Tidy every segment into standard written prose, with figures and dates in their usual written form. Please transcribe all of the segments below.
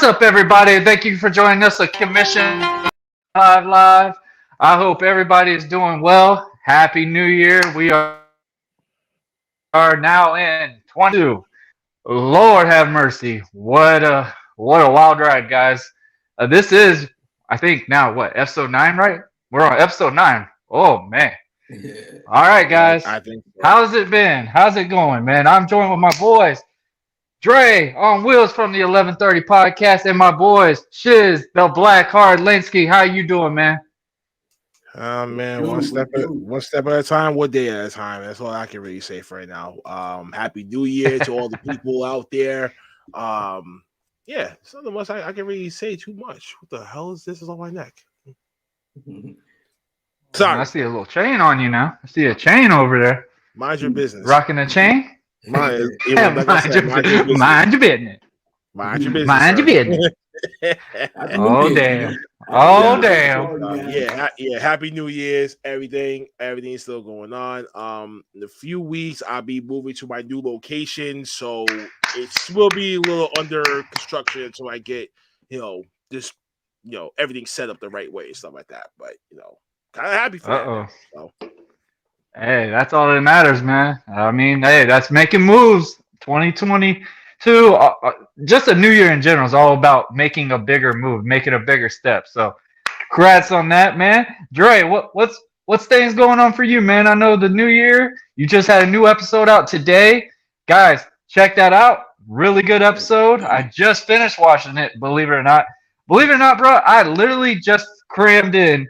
What's up, everybody? Thank you for joining us at Commission Live. I hope everybody is doing well. Happy New Year. We are now in 22. Lord have mercy. What a wild ride, guys. This is, I think, now what, episode 9, right? We're on episode 9. Oh, man. All right, guys. I think so. How's it been? How's it going, man? I'm joined with my boys. Dre on Wheels from the 1130 podcast, and my boys Shiz, the Black Hard Linsky. How you doing, man? Man, one step at a time, one day at a time. That's all I can really say for right now. Happy New Year to all the people out there. Yeah, some of us I can really say too much. What the hell is this? Is on my neck. Sorry, I see a little chain on you now. I see a chain over there. mind your business. Rocking a chain? Mind your business. Mind your business. Mind your business. Mind your business. Oh, damn. Oh, damn. Yeah. Happy New Year's. Everything's still going on. In a few weeks, I'll be moving to my new location, so it will be a little under construction until I get, everything set up the right way and stuff like that. But kind of happy for that. So. Hey, that's all that matters, man. I mean, hey, that's making moves. 2022, just a new year in general is all about making a bigger move, making a bigger step. So, congrats on that, man. Dre, what's things going on for you, man? I know the new year. You just had a new episode out today, guys. Check that out. Really good episode. I just finished watching it. Believe it or not, bro. I literally just crammed in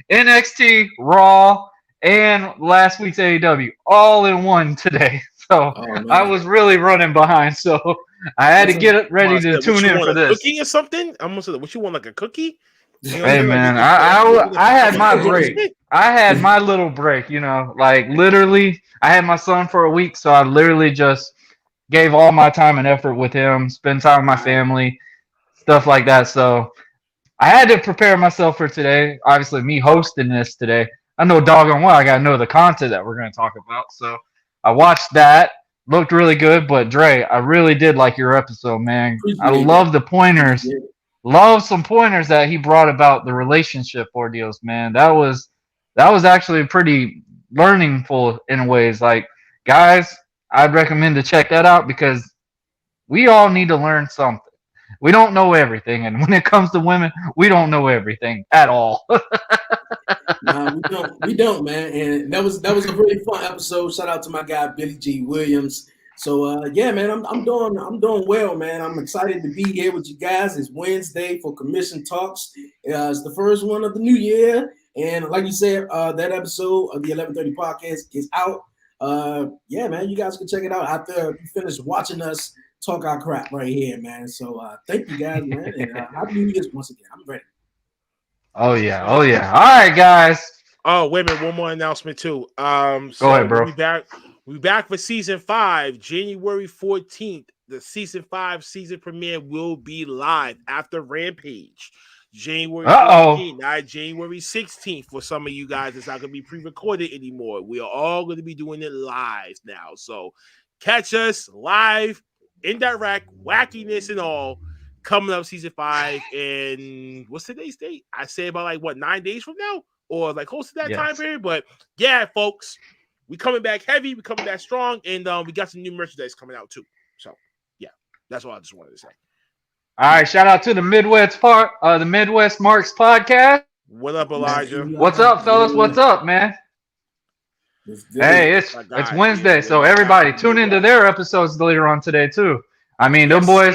NXT, Raw, and last week's AEW all in one today. So I was really running behind. So I had to get it ready to tune in for this. Cookie or something? I'm gonna say, what you want, like a cookie? Hey man, I had my break. I had my little break. Like literally, I had my son for a week, so I literally just gave all my time and effort with him, spend time with my family, stuff like that. So I had to prepare myself for today. Obviously, me hosting this today. I know doggone well I gotta know the content that we're gonna talk about. So I watched that. Looked really good, but Dre, I really did like your episode, man. I love the pointers. Yeah. Love some pointers that he brought about the relationship ordeals, man. That was actually pretty learningful in ways. Like, guys, I'd recommend to check that out because we all need to learn something. We don't know everything, and when it comes to women, we don't know everything at all. Nah, we don't, man. And that was a really fun episode. Shout out to my guy Billy G. Williams. So yeah, man, I'm doing well, man. I'm excited to be here with you guys. It's Wednesday for Commission Talks. It's the first one of the new year, and like you said, that episode of the 1130 podcast is out. Yeah, man, you guys can check it out after you finish watching us talk our crap right here, man. So thank you guys, man, and happy New Year's once again. I'm ready. Oh yeah. All right, guys. Oh, wait a minute, one more announcement too. Go ahead, bro. We back for season 5, January 14th. The season 5 season premiere will be live after Rampage. January 14th, not January 16th. For some of you guys, it's not gonna be pre-recorded anymore. We are all gonna be doing it live now. So catch us live, indirect wackiness and all. Coming up season 5, and what's today's date? I say about 9 days from now, or close to that time period. But yeah, folks, we coming back heavy, we coming back strong, and we got some new merchandise coming out too. So yeah, that's what I just wanted to say. All right, shout out to the Midwest Marks podcast. What up, Elijah? What's up, fellas? What's up, man? Hey, it's Wednesday, so everybody tune into their episodes later on today too. I mean, them boys.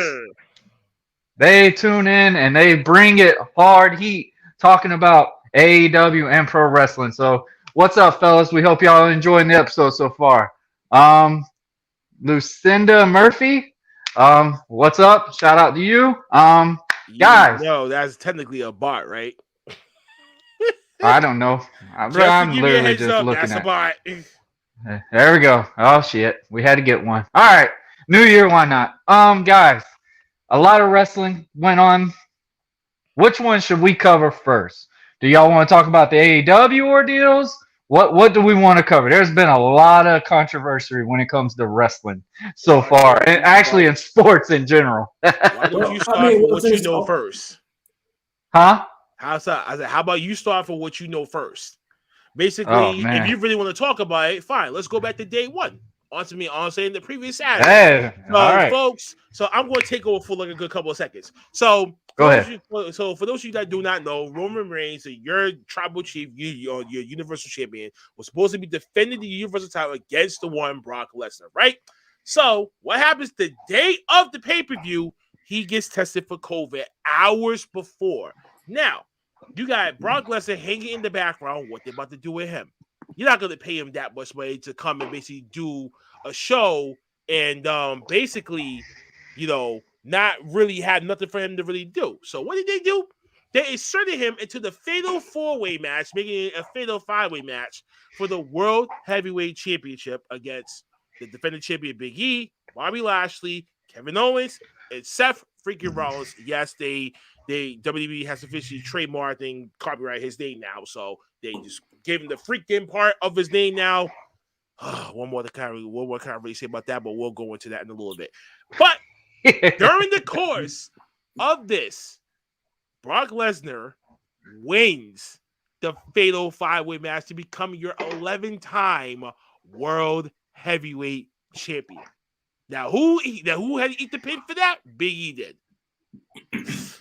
They tune in and they bring it hard heat talking about AEW and pro wrestling. So what's up, fellas? We hope y'all enjoying the episode so far. Lucinda Murphy, what's up? Shout out to you. Guys. No, that's technically a bot, right? I don't know. I'm literally just looking at bot. There we go. Oh shit. We had to get one. All right. New Year, why not? Guys. A lot of wrestling went on. Which one should we cover first? Do y'all want to talk about the AEW ordeals What do we want to cover? There's been a lot of controversy when it comes to wrestling so far, and actually in sports in general. Why don't you start for what you know first? Huh? How's that? I said, how about you start for what you know first? Basically, if you really want to talk about it, fine. Let's go back to day one. On to me, on saying the previous Saturday. Hey, all right, folks. So I'm going to take over for like a good couple of seconds. So go ahead. So for those of you that do not know, Roman Reigns, your tribal chief, your Universal Champion, was supposed to be defending the Universal title against the one Brock Lesnar, right? So what happens the day of the pay-per-view? He gets tested for COVID hours before. Now, you got Brock Lesnar hanging in the background. What they're about to do with him? You're not going to pay him that much money to come and basically do a show and basically, not really have nothing for him to really do. So what did they do? They inserted him into the Fatal 4-Way match, making it a Fatal 5-Way match for the World Heavyweight Championship against the defending champion Big E, Bobby Lashley, Kevin Owens, and Seth freaking Rollins. Yes, WWE has officially trademarked and copyright his name now, so they just gave him the freaking part of his name now. One more can't really say about that, but we'll go into that in a little bit. But during the course of this, Brock Lesnar wins the Fatal 5-Way match to become your 11-time World Heavyweight Champion. Now, who had to eat the pin for that? Big E did.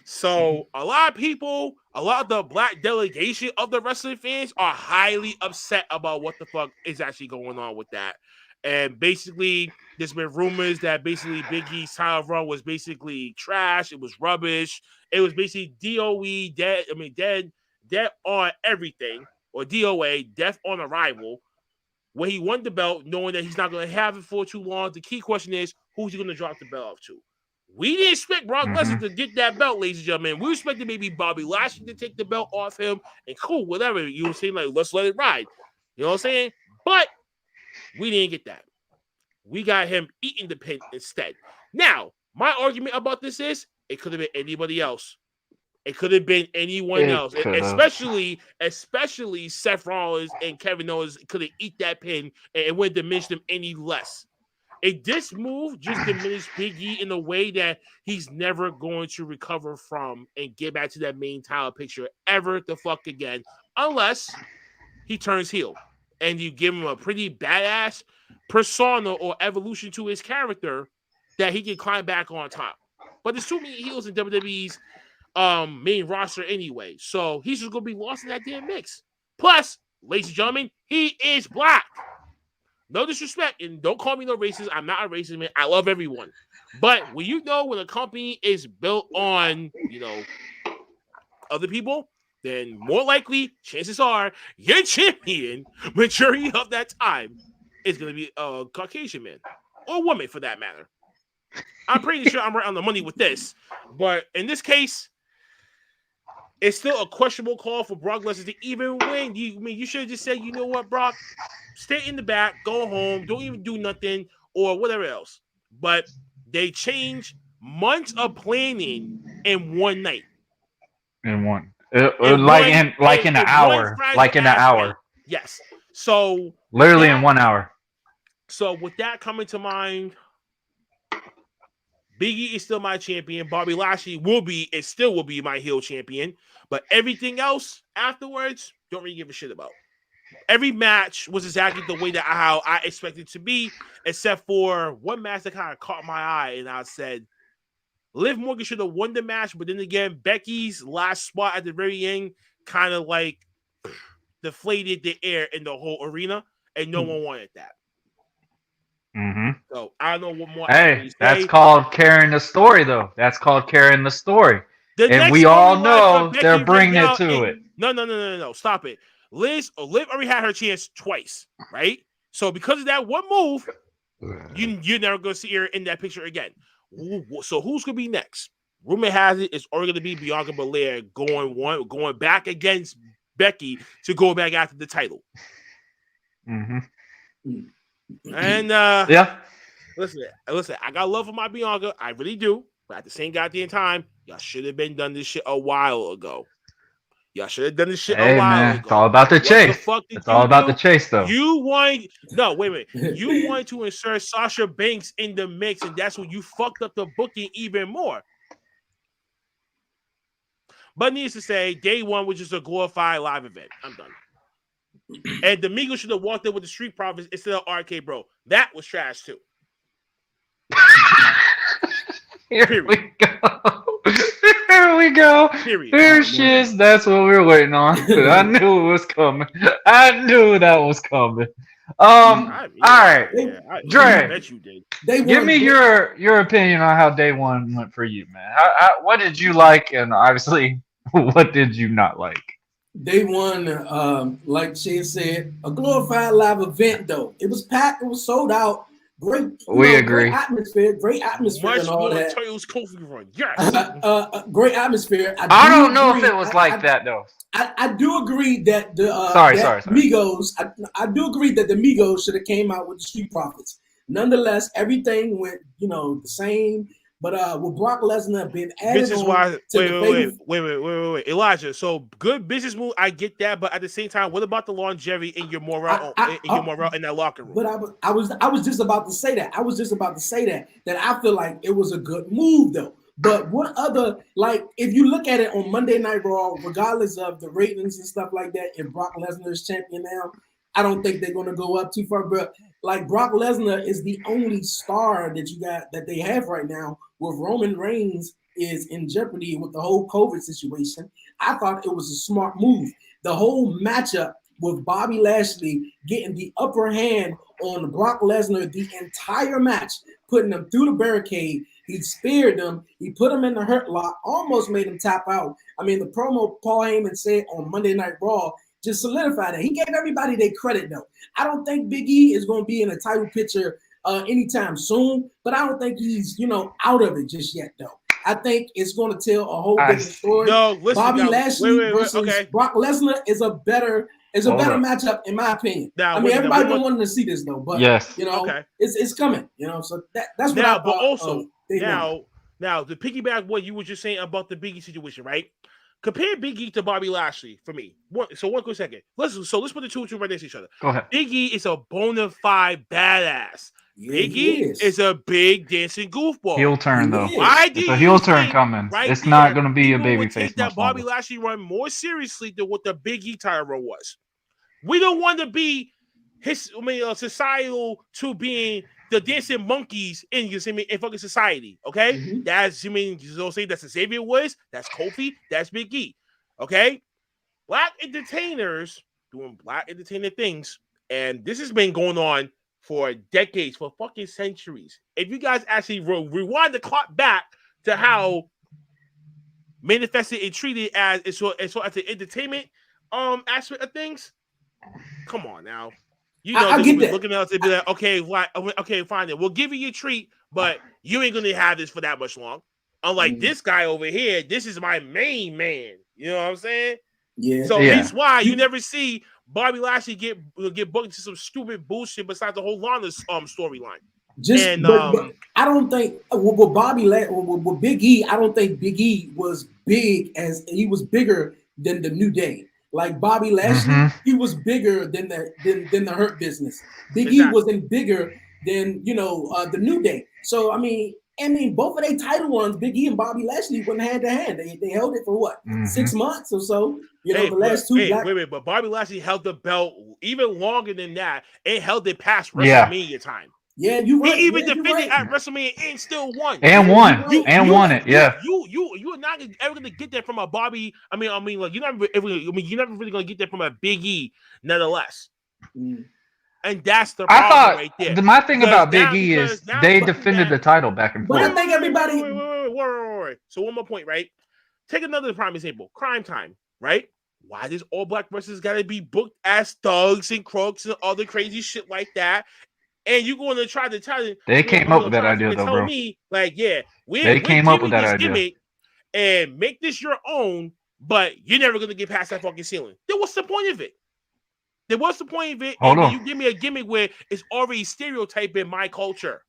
So a lot of the black delegation of the wrestling fans are highly upset about what the fuck is actually going on with that. And basically, there's been rumors that basically Big E's title run was basically trash. It was rubbish. It was basically DOE, dead on everything, or DOA, death on arrival, where he won the belt knowing that he's not going to have it for too long. The key question is, who's he going to drop the belt off to? We didn't expect Brock Lesnar to get that belt, ladies and gentlemen. We expected maybe Bobby Lashley to take the belt off him, and cool, whatever. You were saying, like, let's let it ride. You know what I'm saying? But we didn't get that. We got him eating the pin instead. Now, my argument about this is, it could have been anybody else. It could have been anyone else, especially Seth Rollins and Kevin Owens could have eat that pin, and it wouldn't diminish them any less. This move just diminished Big E in a way that he's never going to recover from and get back to that main title picture ever the fuck again, unless he turns heel and you give him a pretty badass persona or evolution to his character that he can climb back on top. But there's too many heels in WWE's main roster anyway, so he's just going to be lost in that damn mix. Plus, ladies and gentlemen, he is black. No disrespect, and don't call me no racist. I'm not a racist, man. I love everyone. But when a company is built on, other people, then more likely, chances are, your champion, majority of that time, is going to be a Caucasian man. Or woman, for that matter. I'm pretty sure I'm right on the money with this. But in this case, it's still a questionable call for Brock Lesnar to even win. You should have just said, you know what, Brock? Stay in the back, go home, don't even do nothing, or whatever else. But they changed months of planning in one night. In one. Like in an hour. Like in an hour. Yes. So literally in 1 hour. So with that coming to mind, Big E is still my champion. Bobby Lashley still will be my heel champion. But everything else afterwards, don't really give a shit about. Every match was exactly the way how I expected it to be, except for one match that kind of caught my eye, and I said, Liv Morgan should have won the match, but then again, Becky's last spot at the very end kind of like deflated the air in the whole arena, and no one wanted that. So I don't know what more. Hey, that's called carrying the story, though. That's called carrying the story. And we all know they're bringing it to it. No. Stop it. Liv already had her chance twice, right? So because of that one move, you're never going to see her in that picture again. So who's going to be next? Rumor has it's already going to be Bianca Belair going back against Becky to go back after the title. And listen, I got love for my Bianca. I really do. But at the same goddamn time, y'all should have been done this shit a while ago. Y'all should have done this shit Hey a while man, ago. it's all about the chase. The fuck did it's all about do? the chase, though. You want You wanted to insert Sasha Banks in the mix, and that's when you fucked up the booking even more. But needless to say, day one was just a glorified live event. I'm done. And the Migos should have walked in with the Street Profits instead of RK Bro. That was trash too. Here we go. Here we go. Period. Here she is. That's what we were waiting on. I knew it was coming. I knew that was coming. All right, Dre. I bet you did. Give me your opinion on how day one went for you, man. What did you like, and obviously, what did you not like? Day one, like Shay said, a glorified live event. Though it was packed, it was sold out. Great, we agree. Great atmosphere, Much and all more that. Toyo's Kofi run. Yes. Great atmosphere. I don't know if it was like that though. I do agree that the sorry. Migos. I do agree that the Migos should have came out with the Street Profits. Nonetheless, everything went the same. But with Brock Lesnar being added This is why. Wait, Elijah. So good business move. I get that, but at the same time, what about the longevity in your morale in that locker room? But I was just about to say that. That I feel like it was a good move though. But what other, like, if you look at it on Monday Night Raw, regardless of the ratings and stuff like that, if Brock Lesnar is champion now, I don't think they're going to go up too far. But like Brock Lesnar is the only star that they have right now, with Roman Reigns is in jeopardy with the whole COVID situation. I thought it was a smart move. The whole matchup with Bobby Lashley getting the upper hand on Brock Lesnar the entire match, putting him through the barricade. He speared him. He put him in the hurt lock, almost made him tap out. I mean, the promo Paul Heyman said on Monday Night Raw just solidified that. He gave everybody their credit, though. I don't think Big E is going to be in a title picture anytime soon, but I don't think he's, out of it just yet, though. I think it's going to tell a whole different story. No, listen, Bobby Lashley versus Brock Lesnar is a better matchup, in my opinion. Now, everybody been wanting to see this, though, but yes. It's coming, so that's what now, I thought. But also, now to piggyback what you were just saying about the Big E situation, right? Compare Big E to Bobby Lashley for me. One quick second. Let's put the two right next to each other. Go ahead. Big E is a bona fide badass. Yeah, Big E is a big dancing goofball. Heel turn though. It's a heel turn coming. It's not going to be a babyface. Take that Bobby Lashley run more seriously than what the Big E title run was. We don't want to be societal to being the dancing monkeys in fucking society. Okay, that's say that's Xavier Woods, that's Kofi, that's Big E. Okay, black entertainers doing black entertainer things, and this has been going on for decades, for fucking centuries. If you guys actually rewind the clock back to how manifested and treated as the entertainment aspect of things, come on now. I get that. Looking at us and be like, okay, fine then. We'll give you your treat, but you ain't gonna have this for that much long. Unlike this guy over here, this is my main man. You know what I'm saying? Yeah. So that's why you never see Bobby Lashley get booked into some stupid bullshit besides the whole Lana storyline. But I don't think with Big E, I don't think Big E was big as he was bigger than the New Day. Like Bobby Lashley, he was bigger than the Hurt Business. Big E wasn't bigger than the New Day. So I mean, both of their title ones, Big E and Bobby Lashley, went hand to hand. They held it for what 6 months or so. The last two. Wait, but Bobby Lashley held the belt even longer than that. It held it past WrestleMania time. Yeah, you right. He even defended at WrestleMania and still won. And won it. Yeah. You are not ever gonna get that from a Bobby. I mean, like you're never really gonna get that from a Big E, nonetheless. And that's the problem right there. My thing about Big E is they defended the title back and forth. But I think everybody. Wait. So one more point, right? Take another prime example. Crime Time, right? Why does all black wrestlers gotta be booked as thugs and crooks and other crazy shit like that? And you're going to try to tell me they came up with that idea, though, bro. Me, like, yeah, they came up with that idea and make this your own, but you're never going to get past that fucking ceiling. Then what's the point of it? Hold on. You give me a gimmick where it's already stereotyped in my culture.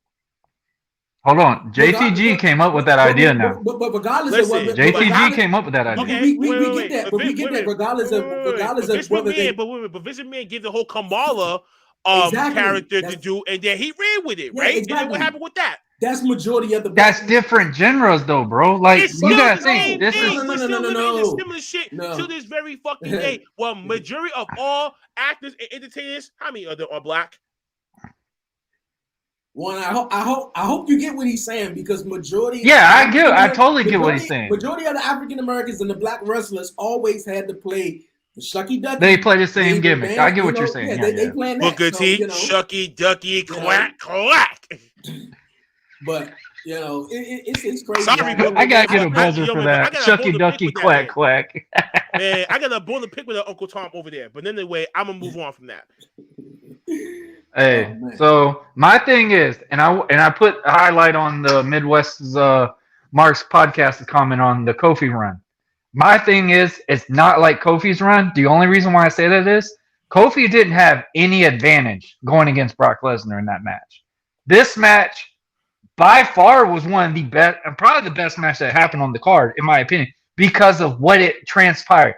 Hold on, JTG came up with that idea now. But regardless Listen, of what JTG came up with that idea. Okay, we get that, but we get that regardless of whether they. But Vince McMahon gave the whole Kamala Exactly. character to do, and then he ran with it, Yeah, right? exactly. And then what happened with that? That's majority of the. That's different genres, though, bro. Like It's you still gotta the think, same this thing. is We're still living in the similar shit No. to this very fucking day. Well, majority of all actors and entertainers, how many are black? One, I hope you get what he's saying, because majority. Yeah, I totally get what he's saying. Majority of the African Americans and the black wrestlers always had to play the Shucky Ducky. They play the same gimmick. I get what you're saying. Yeah, they playing that. Booker T, Shucky Ducky, quack, quack. But it's crazy. Sorry, bro. I gotta get a buzzer for that. Shucky Ducky, quack, quack. Man, I got a bone to pick with Uncle Tom over there. But anyway, I'm gonna move on from that. Hey, so my thing is, and I put a highlight on the Midwest's Mark's podcast to comment on the Kofi run. My thing is, it's not like Kofi's run. The only reason why I say that is Kofi didn't have any advantage going against Brock Lesnar in that match. This match, by far, was one of the best, and probably the best match that happened on the card, in my opinion, because of what it transpired.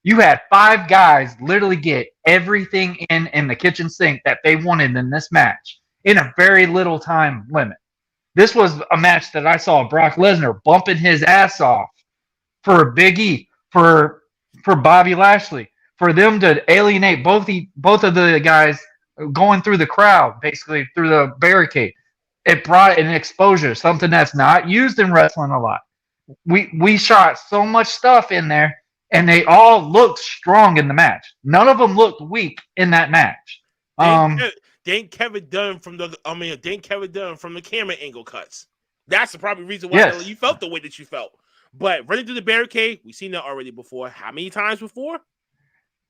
You had 5 guys literally get everything in the kitchen sink that they wanted in this match in a very little time limit. This was a match that I saw Brock Lesnar bumping his ass off for Big E, for Bobby Lashley, for them to alienate both of the guys going through the crowd, basically through the barricade. It brought an exposure, something that's not used in wrestling a lot. We shot so much stuff in there. And they all looked strong in the match. None of them looked weak in that match. Thank Kevin Dunn from the camera angle cuts. That's the probably reason why you felt the way that you felt. But running through the barricade, we've seen that already before. How many times before?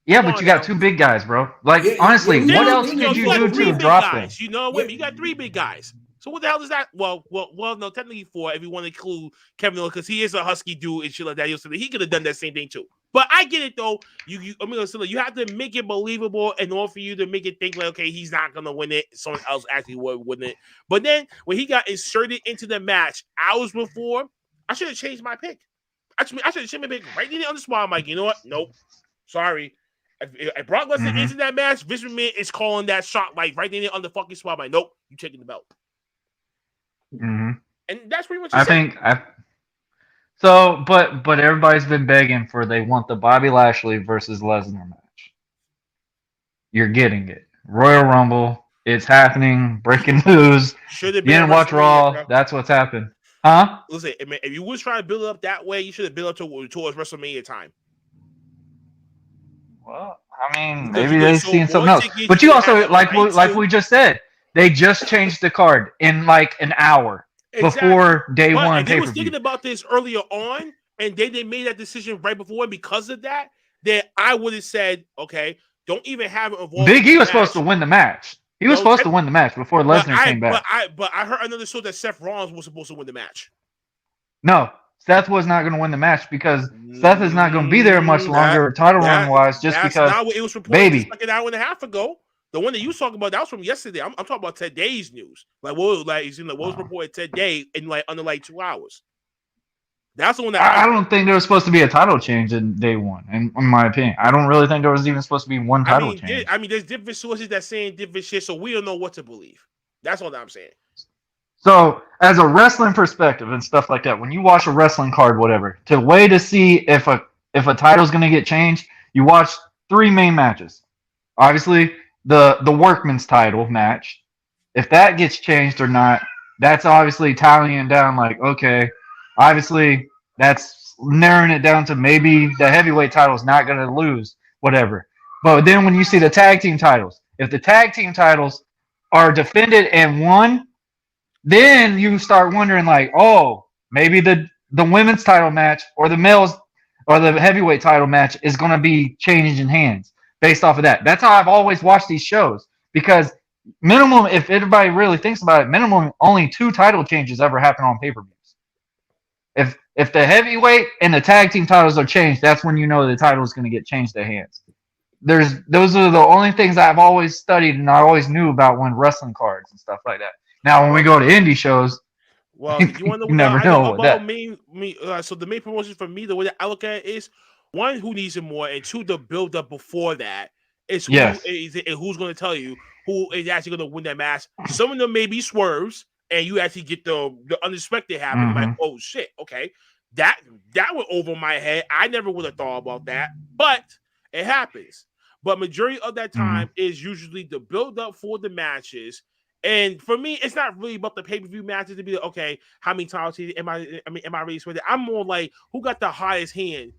Yeah, but you got 2 big guys, bro. Like, honestly, what else could you do to drop them? You know what? You got 3 big guys. So what the hell is that? Well, no, technically 4 if you want to include Kevin Owens, because he is a husky dude and shit like that. He could have done that same thing too. But I get it though. You have to make it believable in order for you to make it think like, okay, he's not gonna win it. Someone else actually would win it. But then when he got inserted into the match hours before, I should have changed my pick. I should have changed my pick right there on the spot. I'm like, you know what? Nope. Sorry. If Brock Lesnar into that match, Vince McMahon is calling that shot like right there on the fucking spot. I'm like, nope, you taking the belt. Mm-hmm. And that's pretty much. But everybody's been begging for they want the Bobby Lashley versus Lesnar match. You're getting it. Royal Rumble. It's happening. Breaking news. Should have been. You didn't watch Raw. Bro. That's what's happened. Huh? Listen, if you was trying to build it up that way, you should have built up towards WrestleMania time. Well, I mean, maybe they've seen something else. But you also, like we just said, they just changed the card in like an hour before day one. If they was thinking about this earlier on, and they made that decision right before because of that, then I would have said, okay, don't even have it involved. Big E was supposed to win the match. He was supposed to win the match before Lesnar came back. But I heard another source that Seth Rollins was supposed to win the match. No, Seth was not going to win the match because Seth is not going to be there much longer title run wise. Just because, not what it was reported like an hour and a half ago. The one that you was talking about, that was from yesterday. I'm talking about today's news. What was reported today in under 2 hours. That's the one that I don't think there was supposed to be a title change in day one. In my opinion, I don't really think there was even supposed to be one title change. There's different sources that saying different shit, so we don't know what to believe. That's all I'm saying. So, as a wrestling perspective and stuff like that, when you watch a wrestling card, whatever, to wait to see if a title's going to get changed, you watch 3 main matches. Obviously, the Workman's title match, if that gets changed or not, that's obviously tallying down like, okay, obviously that's narrowing it down to maybe the heavyweight title is not going to lose, whatever. But then when you see the tag team titles, if the tag team titles are defended and won, then you start wondering like, oh, maybe the women's title match or the males or the heavyweight title match is going to be changing hands based off of that. That's how I've always watched these shows, because minimum, if everybody really thinks about it, minimum only 2 title changes ever happen on pay-per-views. If the heavyweight and the tag team titles are changed, that's when you know the title is going to get changed to hands. Those are the only things I've always studied and I always knew about when wrestling cards and stuff like that. Now, when we go to indie shows, Well, you want to know You never what I know know with about that. so the main promotion for me, the way that I look at it is one, who needs it more, and two, the build up before that is Yes. who's going to tell you who is actually going to win that match. Some of them may be swerves, and you actually get the unexpected happen. Like, oh shit, okay, that went over my head. I never would have thought about that, but it happens. But majority of that time is usually the build up for the matches. And for me, it's not really about the pay-per-view matches to be like, okay, how many times am I ready with it? I'm more like, who got the highest hand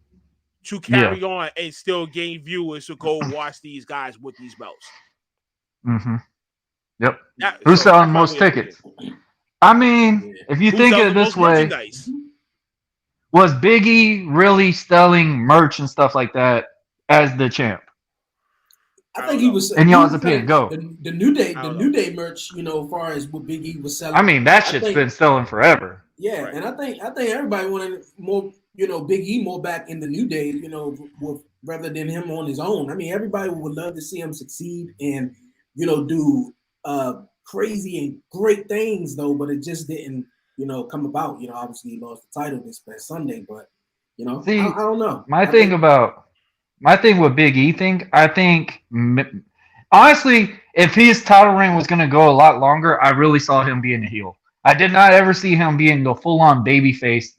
to carry on and still gain viewers to go watch these guys with these belts? Yep. Who's selling most tickets? I mean, if you think of it this way, was Big E really selling merch and stuff like that as the champ? I think he was. In y'all's opinion, go. The New Day merch. You know, as far as what Big E was selling. I mean, that shit's been selling forever. Yeah, right. And I think everybody wanted more. You know, Big E more back in the New Day. You know, rather than him on his own. I mean, everybody would love to see him succeed and do crazy and great things though. But it just didn't come about. You know, obviously he lost the title this past Sunday, but see, I don't know. My thing with Big E I think, honestly, if his title reign was going to go a lot longer, I really saw him being a heel. I did not ever see him being the full-on babyface,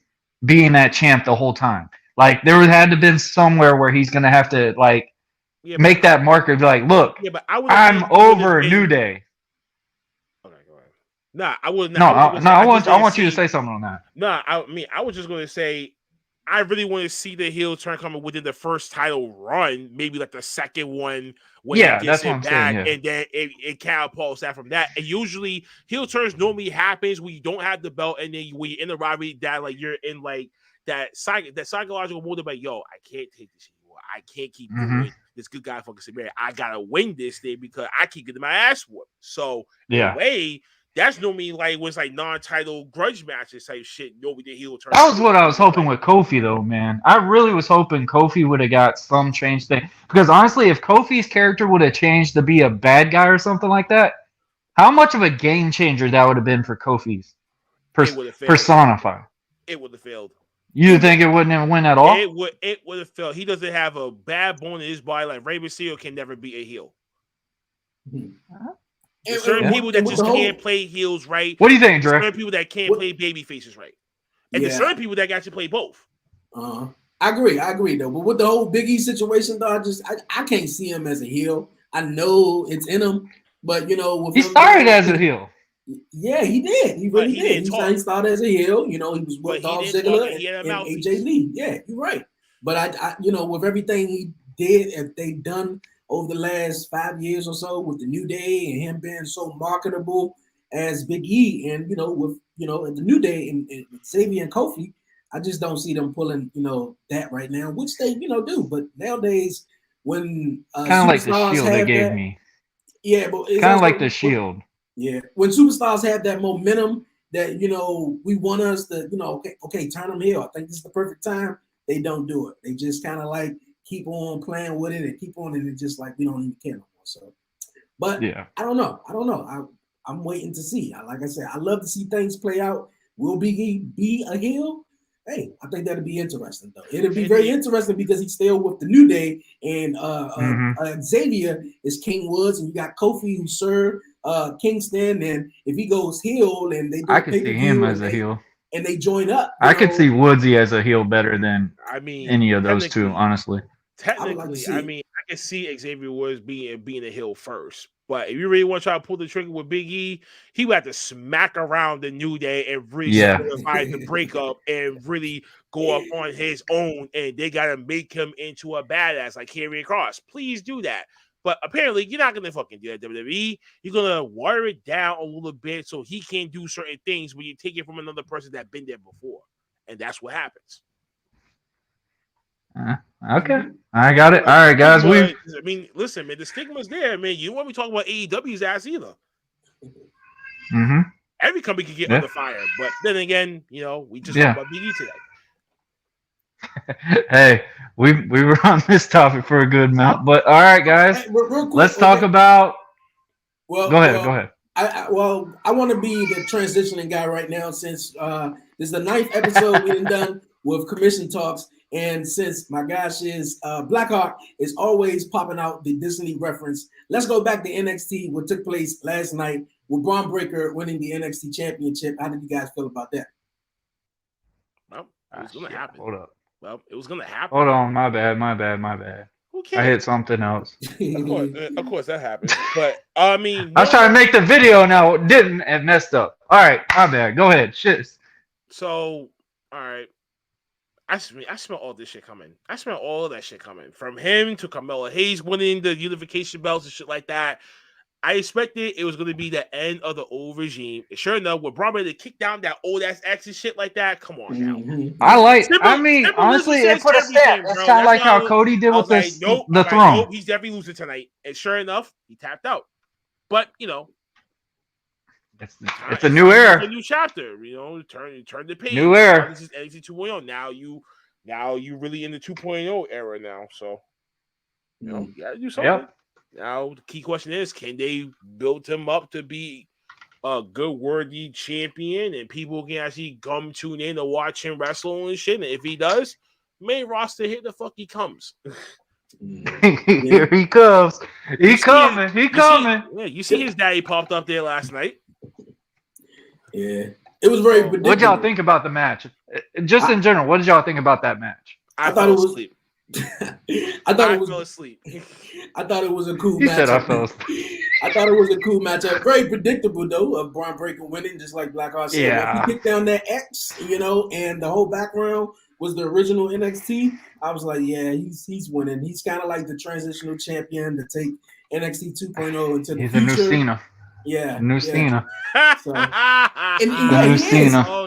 being that champ the whole time. Like, there had to have been somewhere where he's going to have to, like, make that marker, be like, look, I'm over New Day. Okay, go ahead. Nah, I would not. I want you to say something on that. Nah, I was just going to say, I really want to see the heel turn coming within the first title run, maybe like the second one when he gets it back, and then it catapults that from that. And usually heel turns normally happens when you don't have the belt, and then when you're in the rivalry, that like you're in like that psychological mode of like, yo, I can't take this anymore. I can't keep doing this good guy fucking Samir. I gotta win this thing because I keep getting my ass whooped. So in a way, that's normally like was like non-title grudge matches type shit. Nobody did heel turn. That was what I was hoping with Kofi though, man. I really was hoping Kofi would have got some change thing. Because honestly, if Kofi's character would have changed to be a bad guy or something like that, how much of a game changer that would have been for Kofi's personify? It would have failed. You think it wouldn't have win at all? It would have failed. He doesn't have a bad bone in his body like Rey Mysterio can never be a heel. There's certain people that just can't play heels right. What do you think, Dre? Certain people that can't play baby faces right. And there's certain people that got to play both. I agree though. But with the whole Big E situation though, I can't see him as a heel. I know it's in him, but he started as a heel. Yeah, he did. He really did. He started as a heel. He was with Dolph Ziggler and AJ Lee. Yeah, you're right. But I with everything he did, if they done over the last 5 years or so with the New Day and him being so marketable as Big E, and with the New Day and Xavier and Kofi, I just don't see them pulling that right now, which they do. But nowadays, when kind of like the Shield they gave me, but kind of like the Shield. Yeah, when superstars have that momentum that we want us to okay, turn them heel. I think this is the perfect time. They don't do it. They just kind of like keep on playing with it and keep on, and it's just like we don't even care no more. So, but I don't know. I'm waiting to see. Like I said, I love to see things play out. Will Big E be a heel? Hey, I think that'd be interesting though. It'll be very interesting because he's still with the New Day, and Xavier is King Woods, and you got Kofi who served Kingston, and if he goes heel and they do I could see him as a heel. And they join up. I could see Woodsy as a heel better than any of those two, honestly. Technically, I can see Xavier Woods being a heel first. But if you really want to try to pull the trigger with Big E, he would have to smack around the New Day and really solidify the breakup and really go up on his own. And they got to make him into a badass like Karrion Kross. Please do that. But apparently, you're not going to fucking do that, WWE. You're going to water it down a little bit so he can do certain things when you take it from another person that's been there before. And that's what happens. Okay. I got it. All right, guys. Listen, man, the stigma's there, man. You don't want me talking about AEW's ass either. Every company can get under fire. But then again, we just talked about Big E today. Hey, we were on this topic for a good amount, but all right, guys, let's talk about. Well, go ahead. I want to be the transitioning guy right now since this is the 9th episode we've done with commission talks, and since my gosh is Blackheart is always popping out the Disney reference. Let's go back to NXT, what took place last night with Braun Breaker winning the NXT Championship. How did you guys feel about that? Well, it was gonna happen. Hold up. Well, it was gonna happen. Hold on, my bad. Who cares? I hit something else. Of course, that happened. But I mean, I was trying to make the video now, didn't, and messed up. All right, my bad. Go ahead. Shit. So, all right. I smell all this shit coming. I smell all of that shit coming. From him to Carmelo Hayes winning the unification belts and shit like that. I expected it was going to be the end of the old regime. And sure enough, when Braun to kick down that old ass X and shit like that, come on now. Honestly, it put a stamp. It's kind of like how Cody did with the throne. Nope, he's definitely losing tonight. And sure enough, he tapped out. But, you know, it's a new era. It's a new chapter, you know, turn the page. New era. This is NXT 2.0. Now you really in the 2.0 era now. So, you know, you gotta do something. Yep. Now the key question is, can they build him up to be a good, worthy champion, and people can actually come tune in to watch him wrestle and shit? And if he does, main roster, here the fuck he comes. Here he comes. He coming. You see his daddy popped up there last night. Yeah, it was very predictable. What y'all think about the match? Just in general, what did y'all think about that match? I thought it was asleep. I thought it fell asleep. I thought it was a cool matchup. He said I fell asleep. I thought it was a cool matchup. Very predictable though, of Braun Breaker winning, just like Blackheart said. Yeah. He kicked down that X, you know, and the whole background was the original NXT. I was like, yeah, he's winning. He's kind of like the transitional champion to take NXT 2.0 into the future. He's a new Cena. Yeah, Cena. So, new Cena.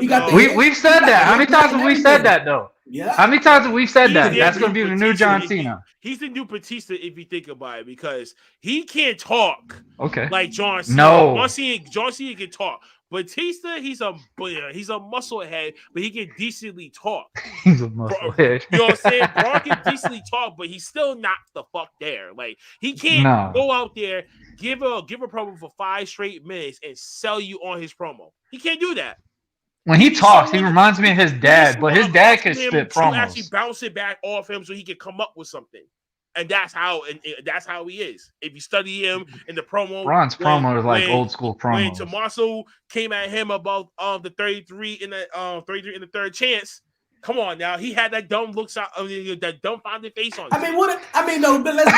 We've said that. How many times have we said that though? Yeah. How many times have we said that? That's going to be the new John Cena. He's the new Batista if you think about it, because he can't talk like John Cena. No. John Cena can talk. Batista, he's a muscle head, but he can decently talk. He's a muscle head. You know what I'm saying? Braun can decently talk, but he's still not the fuck there. Like, he can't go out there, give a promo for 5 straight minutes and sell you on his promo. He can't do that. When he talks, he reminds me of his dad, but his dad can spit promos. Actually bounce it back off him so he can come up with something. And that's how he is. If you study him in the promo, Braun's promo is like old school promos. When Tommaso came at him about the 33 in the third chance, come on now, he had that dumb that dumbfounded face on him. No, but let's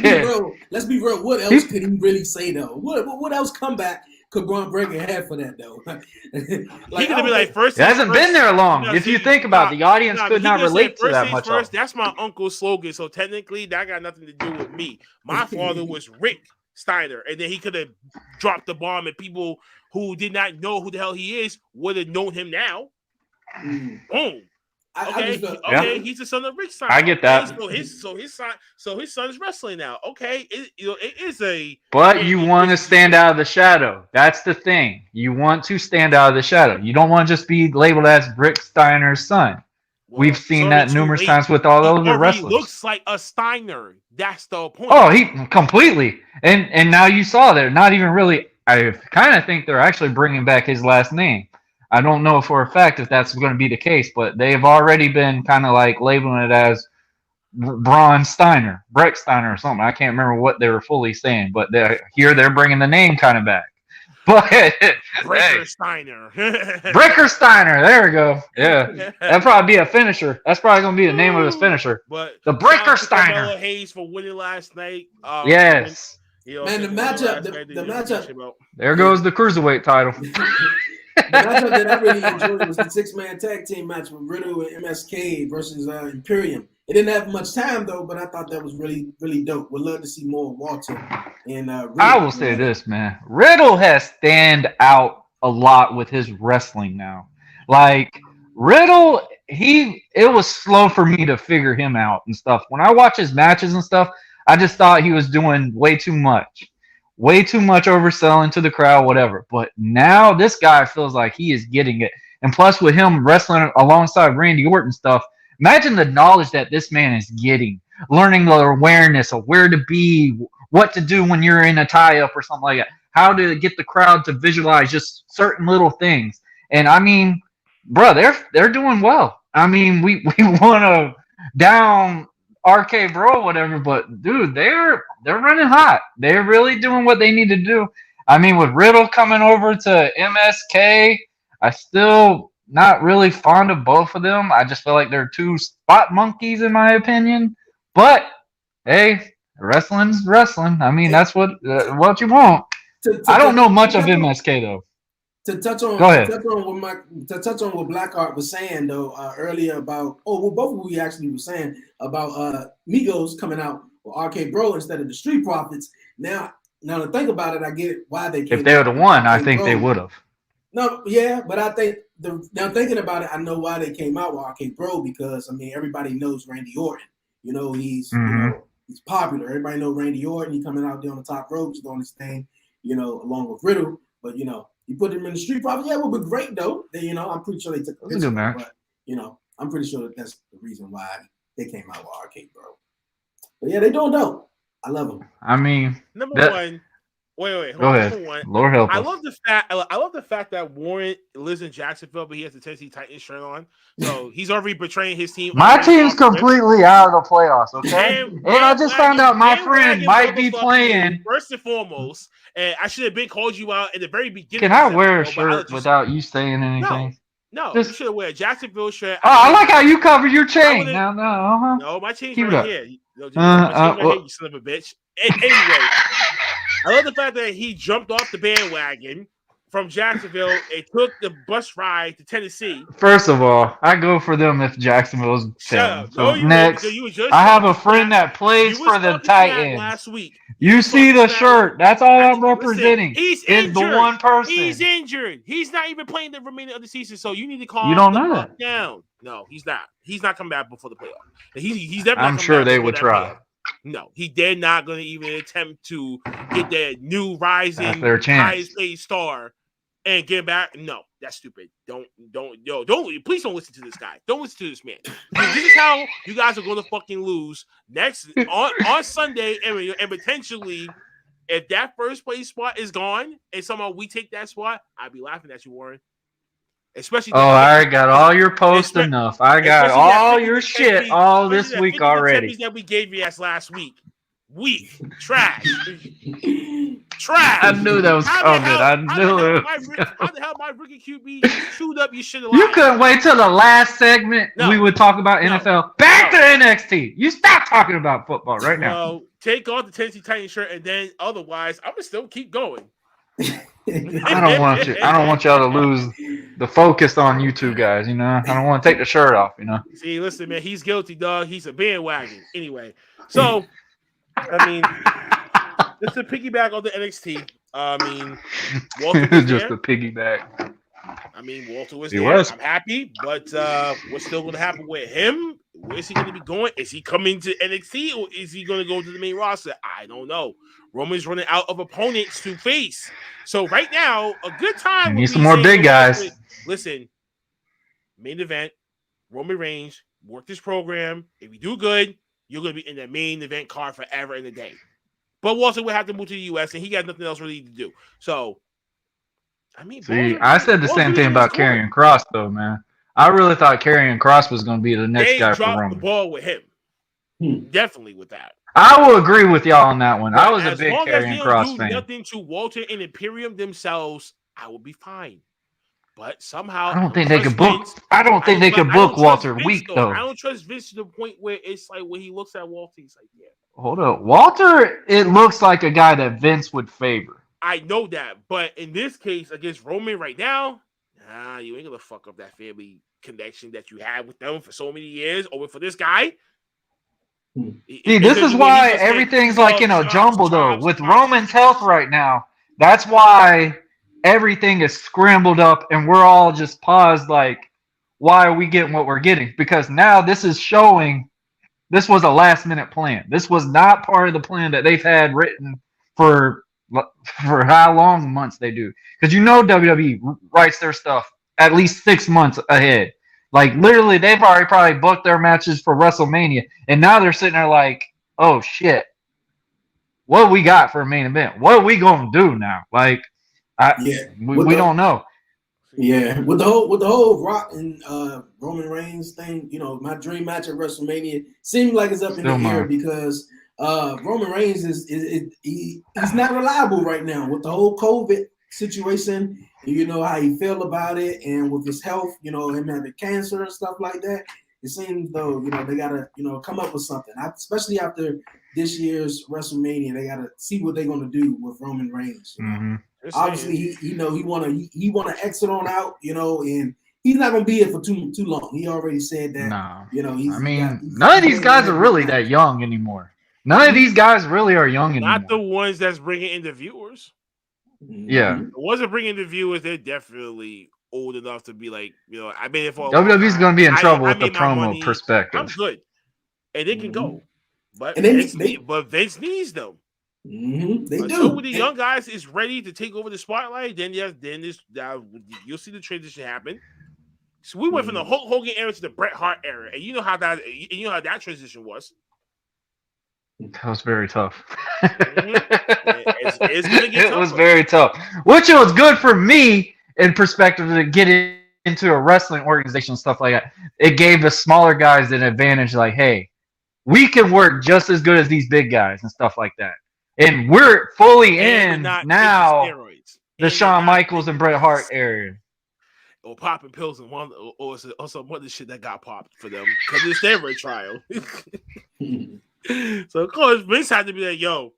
be real. Let's be real. What else could he really say though? What else comeback could Braun Breaker have for that though? He could be like, first. It hasn't been there long. If you think about it, the audience could not relate to that much. First, that's my uncle's slogan. So technically, that got nothing to do with me. My father was Rick Steiner, and then he could have dropped the bomb, and people who did not know who the hell he is would have known him now. Boom. He's the son of Rick Steiner. I get that. So his son's wrestling now. Okay, it is a. But you want to stand out of the shadow. That's the thing. You want to stand out of the shadow. You don't want to just be labeled as Rick Steiner's son. Well, we've seen that numerous times with all those wrestlers. He looks like a Steiner. That's the point. Oh, he completely. And now you saw they're not even really. I kind of think they're actually bringing back his last name. I don't know for a fact if that's going to be the case, but they've already been kind of like labeling it as Braun Steiner, Breck Steiner or something. I can't remember what they were fully saying, but they're bringing the name kind of back. But Brecker Steiner. Brecker Steiner, there we go. Yeah, that'd probably be a finisher. That's probably going to be the name of his finisher. But the Brecker Steiner. Carmelo Hayes for winning last night. Yes. Man, the matchup. There goes the cruiserweight title. The matchup that I really enjoyed was the 6-man tag team match with Riddle and MSK versus Imperium. It didn't have much time though, but I thought that was really, really dope. Would love to see more of Walter and Riddle. I will say this, man. Riddle has stand out a lot with his wrestling now. Like Riddle, it was slow for me to figure him out and stuff. When I watch his matches and stuff, I just thought he was doing way too much overselling to the crowd, whatever. But now this guy feels like he is getting it. And plus with him wrestling alongside Randy Orton stuff, imagine the knowledge that this man is getting, learning the awareness of where to be, what to do when you're in a tie-up or something like that. how to get the crowd to visualize just certain little things. And I mean, bro, they're doing well. I mean, we want to down RK Bro, whatever, but dude, they're running hot. They're really doing what they need to do. I mean, with Riddle coming over to MSK, I still not really fond of both of them. I just feel like they're two spot monkeys in my opinion. But hey, wrestling's wrestling. I mean, that's what you want. I don't know much of MSK though. To touch on what Blackheart was saying though earlier about both of we actually were saying about Migos coming out with RK Bro instead of the Street Profits. Now to think about it, I get why they came. If they would have won, I think they would have. No, yeah, but I think now thinking about it, I know why they came out with RK Bro because I mean everybody knows Randy Orton. You know he's he's popular. Everybody knows Randy Orton. He's coming out there on the top ropes doing his thing. You know, along with Riddle, but you know. You put him in the Street Profits, yeah, it would be great though. You know, I'm pretty sure they took a picture, but you know, I'm pretty sure that's the reason why they came out with RK Bro. But yeah, they doing dope. I love them. I mean, number one. Wait. Go ahead. Number one, Lord help us. I love the fact that Warren lives in Jacksonville, but he has the Tennessee Titans shirt on, so he's already betraying his team. My team's completely out of the playoffs. Okay, and I just found out my friend might be playing. First and foremost, and I should have been called you out at the very beginning. Can I wear a shirt without you saying anything? No, you should wear a Jacksonville shirt. Oh, I like how you cover your chain. No, my chain's right here. My chain's right here, you son of a bitch. Anyway. I love the fact that he jumped off the bandwagon from Jacksonville and took the bus ride to Tennessee. First of all, I go for them if Jacksonville's 10. So next, I have a friend that plays for the Titans. Last week, you see the shirt. That's all I'm representing. He's injured. The one person. He's injured. He's not even playing the remainder of the season, so you need to calm down. No, he's not. He's not coming back before the playoff. He's definitely. I'm sure they would try. No, they're not going to even attempt to get that new rising highest paid star and get back. No, that's stupid. Don't. Please don't listen to this guy. Don't listen to this man. This is how you guys are going to fucking lose next on Sunday, and potentially, if that first place spot is gone and somehow we take that spot, I'd be laughing at you, Warren. Especially I got all your posts enough. I got all your shit all this week already. That we gave you as last week. Weak. Trash. Trash. I knew that was coming. I knew it. How the hell my rookie QB chewed up your shit alive? You couldn't wait till the last segment we would talk about NFL. Back to NXT. You stop talking about football right now. No, take off the Tennessee Titans shirt and then otherwise I'm going to still keep going. I don't want y'all to lose the focus on you two guys, you know. I don't want to take the shirt off, you know. See, listen, man, he's guilty, dog. He's a bandwagon. Anyway, so I mean, just to piggyback on the NXT. I mean, Walter was just there. a piggyback. I mean, Walter was there. I'm happy, but what's still going to happen with him? Where is he going to be going? Is he coming to NXT or is he going to go to the main roster? I don't know. Roman's running out of opponents to face. So right now, a good time. Need some more big guys. Listen, main event, Roman Reigns, work this program. If you do good, you're going to be in the main event card forever and a day. But Walter would have to move to the U.S. and he got nothing else really to do. So, I mean, I said the same thing about Karrion Kross, though, man. I really thought Karrion Kross was going to be the next guy for Roman. They dropped the ball with him. Definitely with that. I will agree with y'all on that one. I was a big Karrion Kross fan. Nothing to Walter and Imperium themselves, I will be fine. But somehow, I don't think they could book. I don't think they could book Walter weak though. I don't trust Vince to the point where it's like when he looks at Walter, he's like, yeah. Hold up, Walter. It looks like a guy that Vince would favor. I know that, but in this case, against Roman right now, you ain't gonna fuck up that family connection that you had with them for so many years over for this guy. See, this is why everything's like in a jumble though. With Roman's health right now, that's why everything is scrambled up and we're all just paused like, why are we getting what we're getting? Because now this is showing this was a last minute plan. This was not part of the plan that they've had written for how long months they do. Because you know WWE writes their stuff at least 6 months ahead. Like, literally, they've already probably booked their matches for WrestleMania. And now they're sitting there like, oh, shit. what we got for a main event? What are we gonna do now? Like, we don't know. Yeah, with the whole Rock and Roman Reigns thing, my dream match at WrestleMania seems like it's up in the air because Roman Reigns he's not reliable right now with the whole COVID situation. You know how he feel about it, and with his health, him having cancer and stuff like that. It seems though, they gotta, come up with something. Especially after this year's WrestleMania, they gotta see what they're gonna do with Roman Reigns. Obviously, he wanna exit on out, and he's not gonna be here for too long. He already said that. No, none of these guys are really that young anymore. None of these guys really are young anymore. Not the ones that's bringing in the viewers. Yeah, the ones that bring in the viewers, they're definitely old enough to be like, I made it for WWE's going to be in trouble with the promo perspective. I'm good, and they can go, but Vince needs them. They Until do. the young guys is ready to take over the spotlight, then you'll see the transition happen. So we went from the Hulk Hogan era to the Bret Hart era, and you know how that transition was. That was very tough. It's gonna get it was very tough, which it was good for me in perspective to get into a wrestling organization and stuff like that. It gave the smaller guys an advantage, like, hey, we can work just as good as these big guys and stuff like that. And we're fully in now the Shawn Michaels and Bret Hart era. Or popping pills and or some other shit that got popped for them because of the steroid trial. So of course Vince had to be like, yo,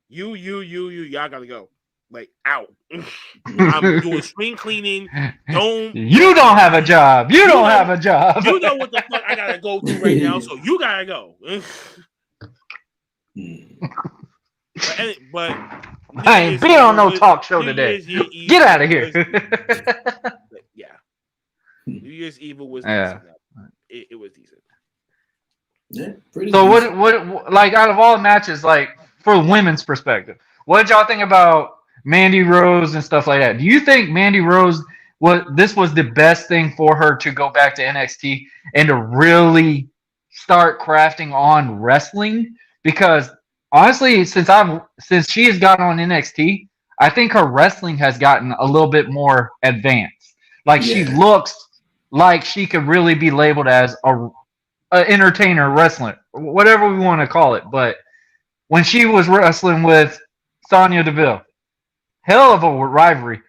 y'all gotta go. Like, out. I'm doing spring cleaning. You don't have a job. You don't have a job. You know what the fuck I gotta go to right now, so you gotta go. but I ain't been on no talk show today. Get out of here. Yeah. New Year's Evil was decent. It was decent. Yeah, pretty so decent. What like out of all the matches, like for women's perspective, what did y'all think about Mandy Rose and stuff like that? Do you think Mandy Rose was the best thing for her to go back to NXT and to really start crafting on wrestling? Because honestly, since she has gotten on NXT, I think her wrestling has gotten a little bit more advanced. Like she looks like she could really be labeled as a entertainer wrestler, whatever we want to call it. But when she was wrestling with Sonya Deville, hell of a rivalry.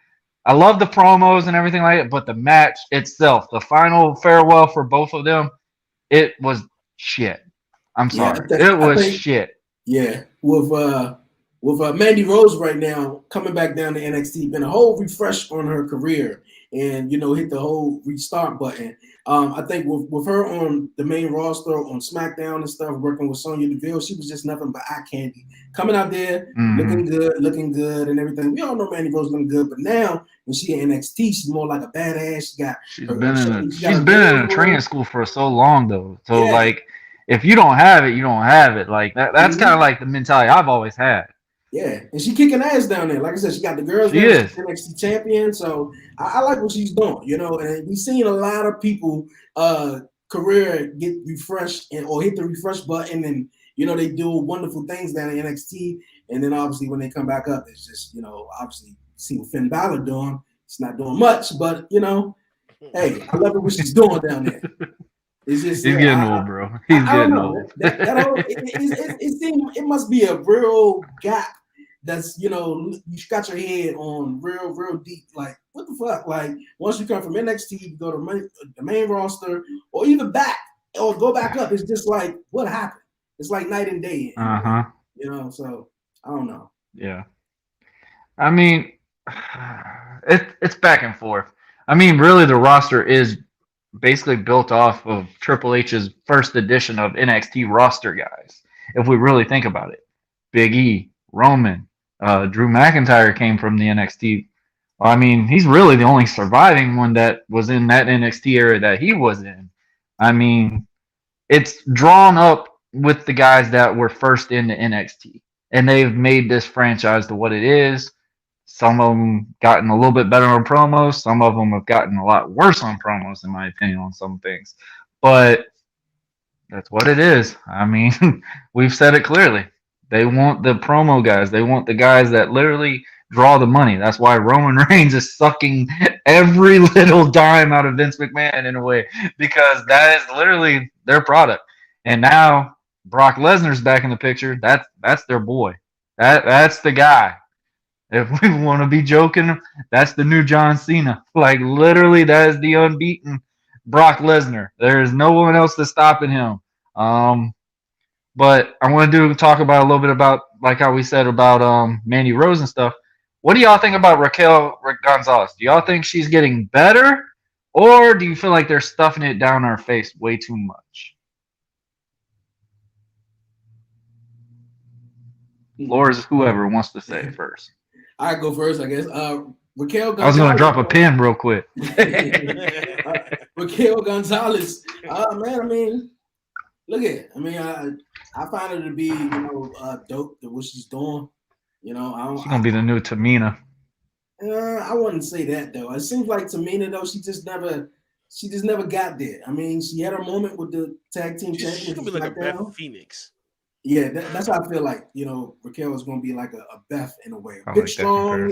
I love the promos and everything like it, but the match itself, the final farewell for both of them, it was shit. I'm sorry. It was shit. Yeah. With Mandy Rose right now coming back down to NXT, been a whole refresh on her career and, hit the whole restart button. I think with her on the main roster on SmackDown and stuff, working with Sonya Deville, she was just nothing but eye candy. Coming out there, looking good and everything. We all know Mandy Rose looking good, but now when she in NXT, she's more like a badass. She's been in a training school for so long though. So like, if you don't have it, you don't have it. Like that's kind of like the mentality I've always had. Yeah, and she kicking ass down there. Like I said, she got the girls. She is NXT champion, so I like what she's doing. And we've seen a lot of people career get refreshed or hit the refresh button, and they do wonderful things down in NXT. And then obviously when they come back up, it's just obviously see what Finn Balor doing. It's not doing much, but hey, I love what she's doing down there. It's just he's getting old, bro. He's getting old. It must be a real gap. That's you got your head on real deep. Like what the fuck? Like once you come from NXT, you go to the main roster, or even back, or go back up. It's just like what happened. It's like night and day. So I don't know. Yeah, I mean, it's back and forth. I mean, really, the roster is basically built off of Triple H's first edition of NXT roster guys. If we really think about it, Big E, Roman, Drew McIntyre came from the NXT. I mean, he's really the only surviving one that was in that NXT era that he was in. I mean, it's drawn up with the guys that were first into NXT, and they've made this franchise to what it is. Some of them gotten a little bit better on promos. Some of them have gotten a lot worse on promos, in my opinion, on some things. But that's what it is. I mean, we've said it clearly. They want the promo guys. They want the guys that literally draw the money. That's why Roman Reigns is sucking every little dime out of Vince McMahon in a way, because that is literally their product. And now Brock Lesnar's back in the picture. That's their boy. That's the guy. If we want to be joking, that's the new John Cena. Like literally, that is the unbeaten Brock Lesnar. There is no one else that's stopping him. But I want to talk about a little bit about like how we said about Mandy Rose and stuff. What do y'all think about Raquel Gonzalez? Do y'all think she's getting better, or do you feel like they're stuffing it down our face way too much? Or is whoever wants to say it first? I go first, I guess. Raquel Gonzalez. I was gonna drop a pin real quick. Raquel Gonzalez. Man, I mean, look at it. I mean, I find her to be, dope to what she's doing. She's gonna be the new Tamina. I wouldn't say that though. It seems like Tamina though, she just never got there. I mean, she had her moment with the tag team champions. She's gonna be like a Beth Phoenix. Yeah, that's how I feel like, Raquel is going to be like a Beth in a way. Big, strong,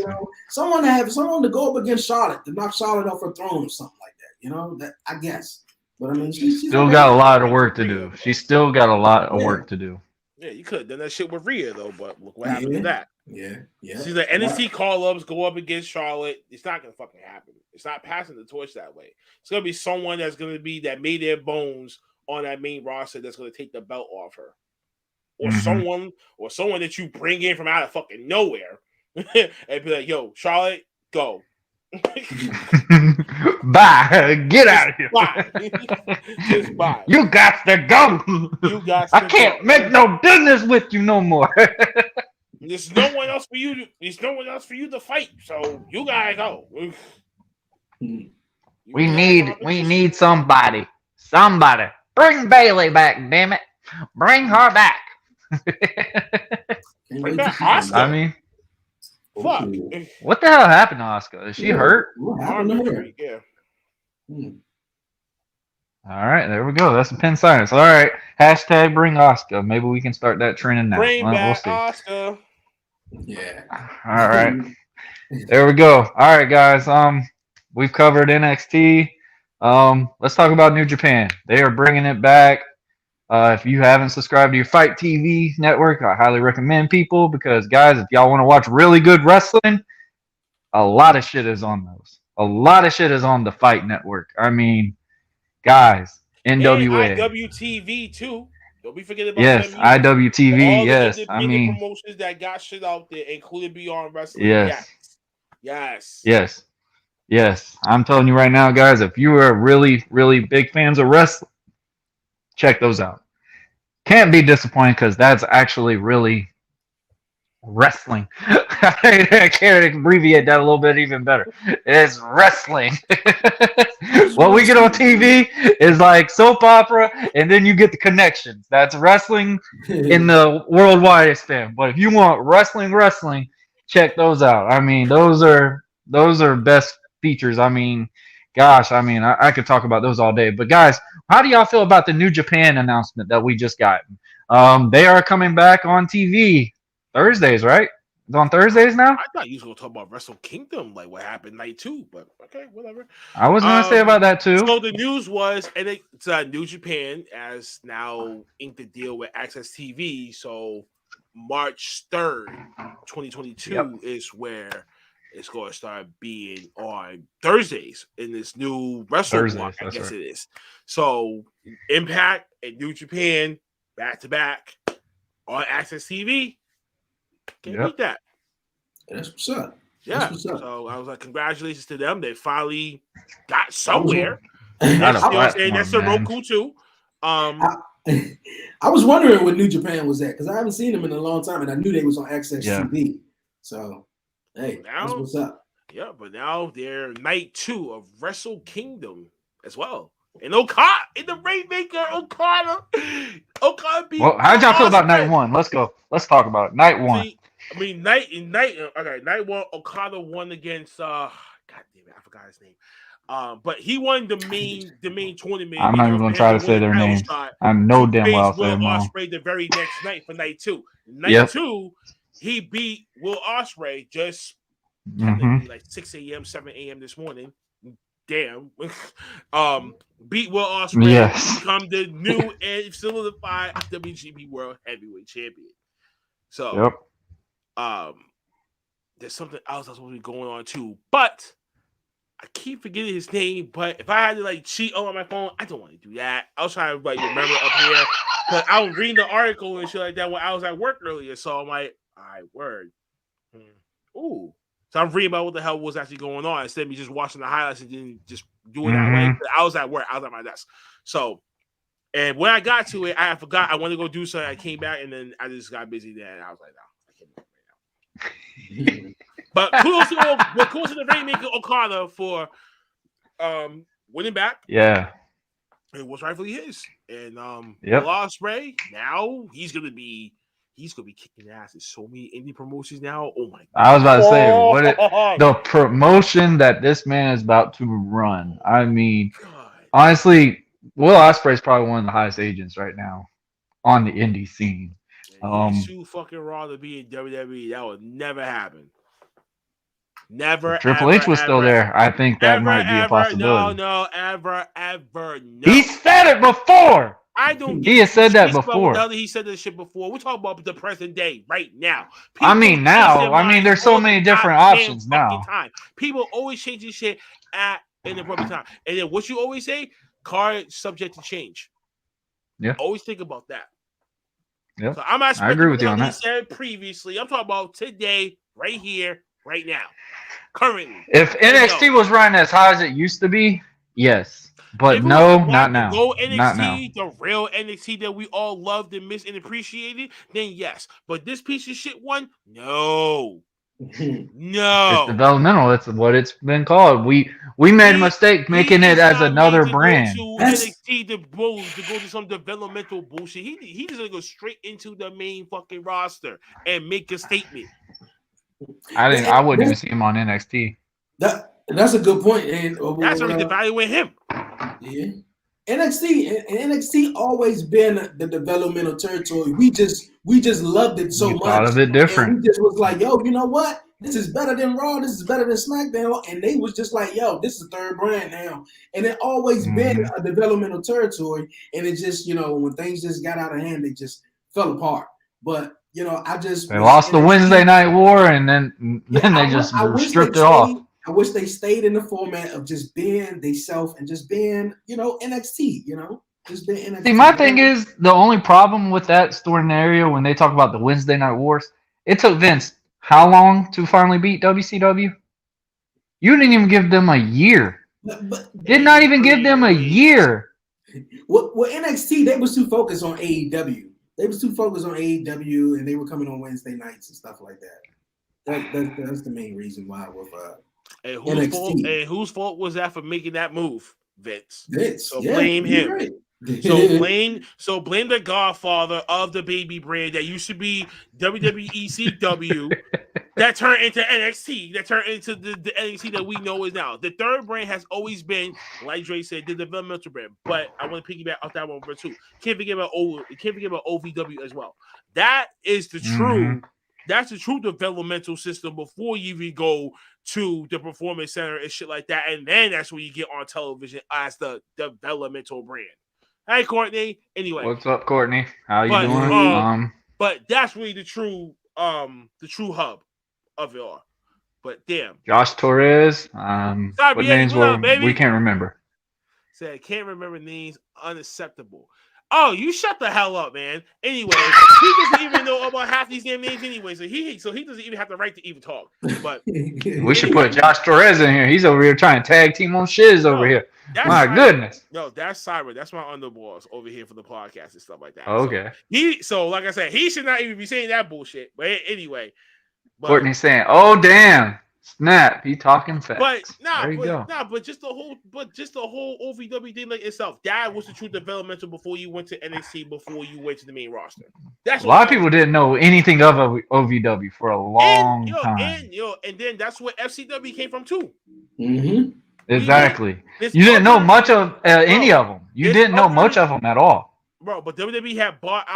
someone to go up against Charlotte, to knock Charlotte off her throne or something like that, that I guess. But I mean, she's still got a lot of work to do. She's still got a lot of work to do. Yeah, you could have done that shit with Rhea, though, but look what happened to that. Yeah. See, the NXT call-ups go up against Charlotte. It's not going to fucking happen. It's not passing the torch that way. It's going to be someone that made their bones on that main roster that's going to take the belt off her. Or someone that you bring in from out of fucking nowhere and be like, yo, Charlotte, go. Bye. Get out of here. Bye. Just bye. You got to go. I can't make no business with you no more. There's no one else for you. There's no one else for you to fight. So you gotta go. We need somebody. Somebody. Bring Bailey back, damn it. Bring her back. I mean, fuck. What the hell happened to Asuka? Is she hurt? Yeah. All right, there we go. That's a pin silence. All right, hashtag bring Asuka. Maybe we can start that trending now. Bring back Asuka. Yeah. All right. There we go. All right, guys. We've covered NXT. Let's talk about New Japan. They are bringing it back. If you haven't subscribed to your Fight TV network, I highly recommend people because, guys, if y'all want to watch really good wrestling, a lot of shit is on those. A lot of shit is on the Fight Network. I mean, guys, NWA. And IWTV, too. Don't be forgetting about yes, IWTV, all yes. The I mean, promotions that got shit out there, including Beyond Wrestling. Yes. I'm telling you right now, guys, if you are really, really big fans of wrestling, check those out. Can't be disappointed because that's actually really wrestling. I can't abbreviate that a little bit even better. It's wrestling. What we get on TV is like soap opera, and then you get the connections. That's wrestling in the worldwide extent. But if you want wrestling, check those out. I mean, those are best features. I mean, gosh, I could talk about those all day. But guys, how do y'all feel about the New Japan announcement that we just got? They are coming back on TV Thursdays, right? It's on Thursdays now? I thought you was going to talk about Wrestle Kingdom, like what happened night 2, but okay, whatever. I was going to say about that too. So the news was, and it's New Japan has now inked a deal with Access TV. So March 3rd, 2022 is where it's going to start being on Thursdays in this new wrestling block, I guess it is. So Impact and New Japan back to back on Access TV. Can't beat that. That's what's up. Yeah. So I was like, congratulations to them. They finally got somewhere. That's the Roku too. I was wondering what New Japan was at because I haven't seen them in a long time, and I knew they was on Access TV. So hey, that's what's up. Yeah, but now they're night 2 of Wrestle Kingdom as well. And Okada in the Rainmaker, Okada beat. Well, how did y'all feel about night 1? Let's go. Let's talk about it. Night 1. Night 1, Okada won against God damn it, I forgot his name. But he won the main tournament. I'm not even gonna try to say their names. I know damn well I'll say them wrong. Ospreay the very next night for night 2. Night 2, he beat Will Ospreay just like 6 a.m., 7 a.m. this morning. Damn. Beat Will Ospreay, become the new and solidified WGP World Heavyweight Champion. So, there's something else that's supposed to be going on too, but I keep forgetting his name. But if I had to like cheat on my phone, I don't want to do that. I was trying to like remember up here because I was reading the article and shit like that when I was at work earlier. So I'm like, all right, word. Ooh. So I'm reading about what the hell was actually going on instead of me just watching the highlights and then just doing that way. I was at work. I was at my desk. So, and when I got to it, I forgot I wanted to go do something. I came back and then I just got busy there. And I was like, no, I can't do it right now. But kudos to the Rainmaker Okada for winning back. Yeah. It was rightfully his. And Will Ospreay, now he's gonna be kicking ass in so many indie promotions now. Oh my god. I was about to say the promotion that this man is about to run. I mean, honestly, Will Ospreay is probably one of the highest agents right now on the indie scene. He's too fucking raw to be in WWE. That would never happen. Never. Triple H was still there. I think that might be a possibility. No. He said it before. I don't. He has said that before. He said this shit before. We're talking about the present day, right now. There's so many different options now. People always change this shit in the proper time. And then what you always say, card subject to change. Yeah. Always think about that. Yeah. So I'm not. I agree with you on that. He said previously. I'm talking about today, right here, right now, currently. If NXT was running as high as it used to be, yes. But no, not now. Go NXT, not now. The real NXT that we all loved and missed and appreciated, then yes. But this piece of shit one, no. It's developmental. That's what it's been called. We made a mistake making it as another brand. NXT to go to some developmental bullshit. He just gonna go straight into the main fucking roster and make a statement. I wouldn't even see him on NXT. That's a good point. And that's what evaluate him. Yeah. NXT always been the developmental territory. We just loved it so much. Thought of it different. And we just was like, yo, you know what? This is better than Raw. This is better than SmackDown. And they was just like, yo, this is the third brand now. And it always been a developmental territory. And it just, when things just got out of hand, they just fell apart. But they lost the Wednesday Night War, and then they just stripped it off. I wish they stayed in the format of just being themselves and just being, NXT, just being NXT. See, my thing is the only problem with that scenario when they talk about the Wednesday Night Wars, it took Vince how long to finally beat WCW? You didn't even give them a year. Did not even give them a year. Well, NXT, they was too focused on AEW. They was too focused on AEW, and they were coming on Wednesday nights and stuff like that. That's the main reason why with And whose fault was that for making that move? Vince. So yeah, blame him. Right. So blame the godfather of the baby brand that used to be WWECW that turned into NXT, that turned into the NXT that we know is now. The third brand has always been, like Dre said, the developmental brand. But I want to piggyback off that one for two. Can't forget about OVW as well. That is the true. That's the true developmental system before you even go to the performance center and shit like that. And then that's when you get on television as the developmental brand. Hey, Courtney. Anyway. What's up, Courtney? How you doing? But that's really the true hub of it all. But damn. Josh Torres. What names were we can't remember. Said can't remember names. Unacceptable. Oh, you shut the hell up, man. Anyway, he doesn't even know about half these damn names anyway, so he doesn't even have the right to even talk. But we should put Josh Torres in here. He's over here trying to tag team on shiz over here. My goodness. No, that's Cyber. That's my underboss over here for the podcast and stuff like that. Okay. So like I said, he should not even be saying that bullshit. But anyway. Courtney's saying, "Oh damn. Snap, he talking fast." But just the whole OVW thing like itself. That was the true developmental before you went to NXT, before you went to the main roster. That's a lot of people didn't know anything of OVW for a long time. And then that's where FCW came from too. Mm-hmm. Exactly. You didn't know much of any of them. You didn't know much of them at all. Bro, but WWE had bought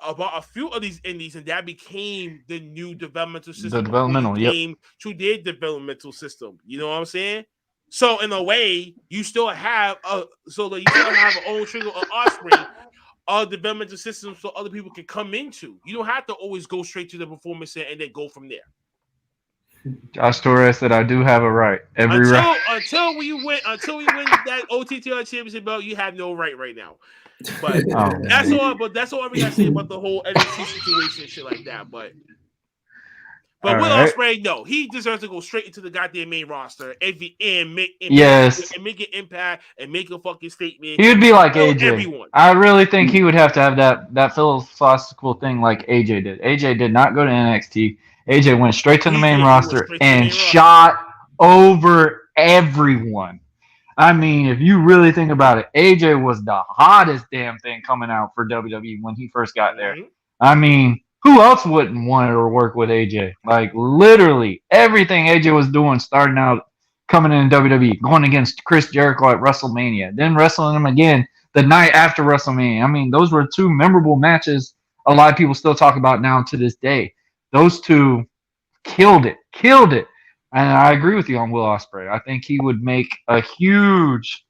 about a few of these indies, and that became the new developmental system. The developmental, came to their developmental system. You know what I'm saying? So in a way, you still have an own Trigger or Ospreay, a developmental system, so other people can come into. You don't have to always go straight to the performance center and then go from there. Josh Torres said, "I do have a right until we win that OTTR championship belt. You have no right now." But that's all. But that's all I gotta say about the whole NXT situation and shit like that. But Will Ospreay, no, he deserves to go straight into the goddamn main roster and make an impact and make a fucking statement. He would be like AJ. Everyone. I really think he would have to have that philosophical thing like AJ did. AJ did not go to NXT. AJ went straight to the main roster and shot over everyone. I mean, if you really think about it, AJ was the hottest damn thing coming out for WWE when he first got there. Mm-hmm. I mean, who else wouldn't want to work with AJ? Like, literally, everything AJ was doing starting out coming in WWE, going against Chris Jericho at WrestleMania, then wrestling him again the night after WrestleMania. I mean, those were two memorable matches a lot of people still talk about now to this day. Those two killed it. And I agree with you on Will Ospreay. I think he would make a huge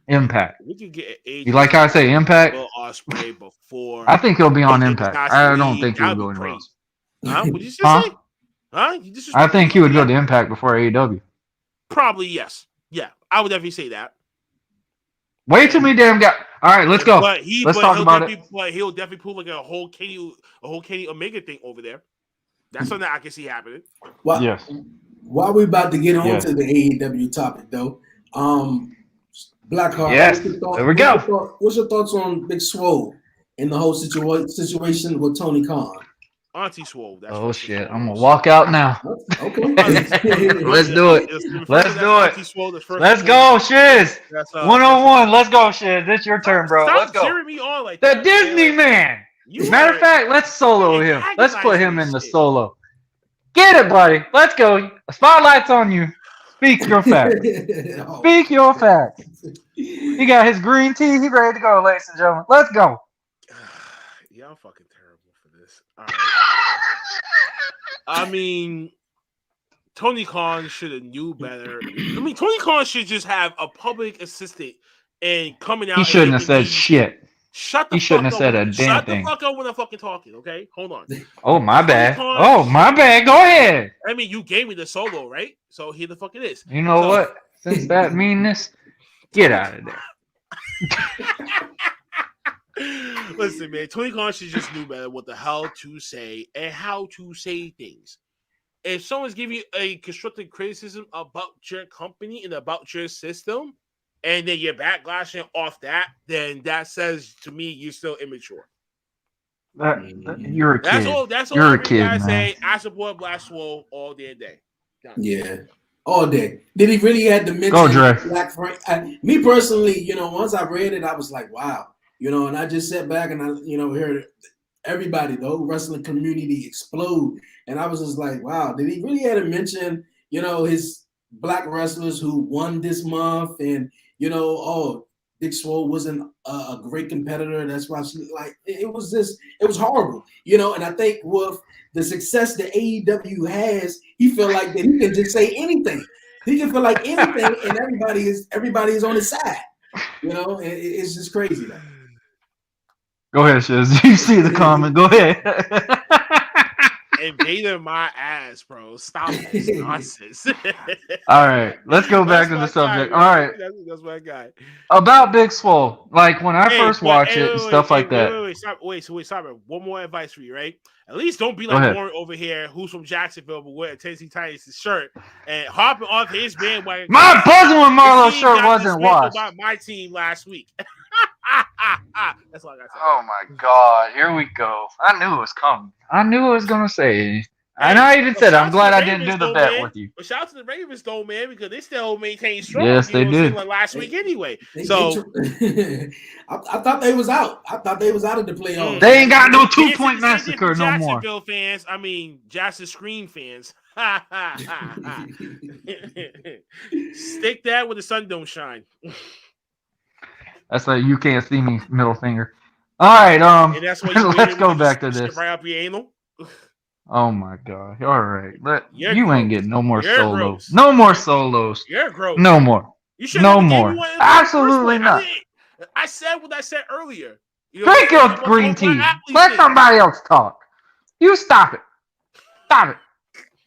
impact. We could get you like how I say impact? Will Ospreay before. I think he'll be on Impact. I don't think he'll go in Raw. Huh? What did you just say? Huh? I think he would go to Impact before AEW. Probably yes. Yeah, I would definitely say that. Way too many damn guys. All right, let's go. Let's talk about it. But he'll definitely pull like a whole Kenny Omega thing over there. That's something I can see happening. Well, yes. While we're about to get on to the AEW topic, though, Blackheart. Yes. There we go. What's your thoughts on Big Swole and the whole situation with Tony Khan? Auntie Swole. Oh shit! I'm gonna walk out now. Okay. Let's do it. Let's do it. Let's go, Shiz. 1-on-1. Let's go, Shiz. It's your turn, bro. Let's go. Cheering me on like the Disney man. Matter of fact, let's solo him. Let's put him in the solo. Get it, buddy. Let's go. Spotlight's on you. Speak your facts. Speak your facts. He got his green tea. He's ready to go, ladies and gentlemen. Let's go. Yeah, I'm fucking terrible for this. All right. I mean, Tony Khan should have knew better. I mean, Tony Khan should just have a public assistant and coming out. He shouldn't have said shit. Shut the he shouldn't have said a damn thing. Shut the fuck up when I'm fucking talking, okay? Hold on. Oh, my bad. Oh, my bad. Go ahead. I mean, you gave me the solo, right? So here the fuck it is. You know what? Since that meanness, get out of there. Listen, man, Tony Khan should just knew better what the hell to say and how to say things. If someone's giving you a constructive criticism about your company and about your system, and then you're backlashing off that, then that says to me you're still immature. You're a kid. That's all. You're a kid, man. Say I support Black Swole all day and day. Yeah, all day. Did he really have to mention Black Frank? Me personally, once I read it, I was like, wow, and I just sat back and I, heard everybody, the whole wrestling community explode, and I was just like, wow, did he really have to mention, his black wrestlers who won this month and. Big Swole wasn't a great competitor. That's why it was horrible, and I think with the success that AEW has, he felt like that he can just say anything. He can feel like anything, and everybody is on his side. It's just crazy. Though. Go ahead, Shiz. You see the comment. Go ahead. Invading my ass, bro. Stop this nonsense. All right, let's go back to the subject. Guy, all right, that's my guy. About Big Swole, like when I first watched it and stuff like that. Wait, stop it. One more advice for you, right? At least don't be like Warren over here, who's from Jacksonville, but wearing Tennessee Titans' shirt and hopping off his bandwagon. My buzzing when Marlo's shirt wasn't washed. About my team last week. That's all I got to say. Oh my God, here we go. I knew it was coming. I knew it was gonna say And I even said, I'm glad I didn't do the bet man. with you. But shout out to the Ravens, though, man, because they still maintain strong. Yes, they did. Like last week anyway. I thought they was out. I thought they was out of the playoffs. They ain't got no 2-point massacre no more. Jacksonville fans, I mean, Jackson Screen fans. Stick that where the sun don't shine. That's like you can't see me middle finger. All right, and that's what let's go back to this. Right up your anal. Oh my god! All right, you gross. ain't getting no more solos. Gross. No more solos. You're gross. No more. You should no more. Absolutely not. I said what I said earlier. Drink your green tea. Let somebody else talk. You stop it. Stop it.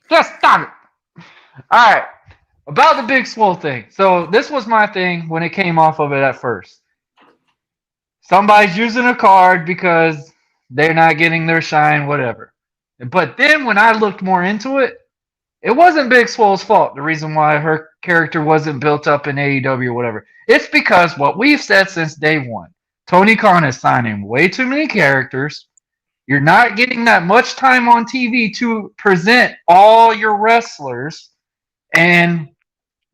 Just stop it. All right. About the Big Swole thing. So this was my thing when it came off of it at first. Somebody's using a card because they're not getting their shine, whatever. But then when I looked more into it, it wasn't Big Swole's fault. The reason why her character wasn't built up in AEW or whatever. It's because what we've said since day one. Tony Khan is signing way too many characters. You're not getting that much time on TV to present all your wrestlers. And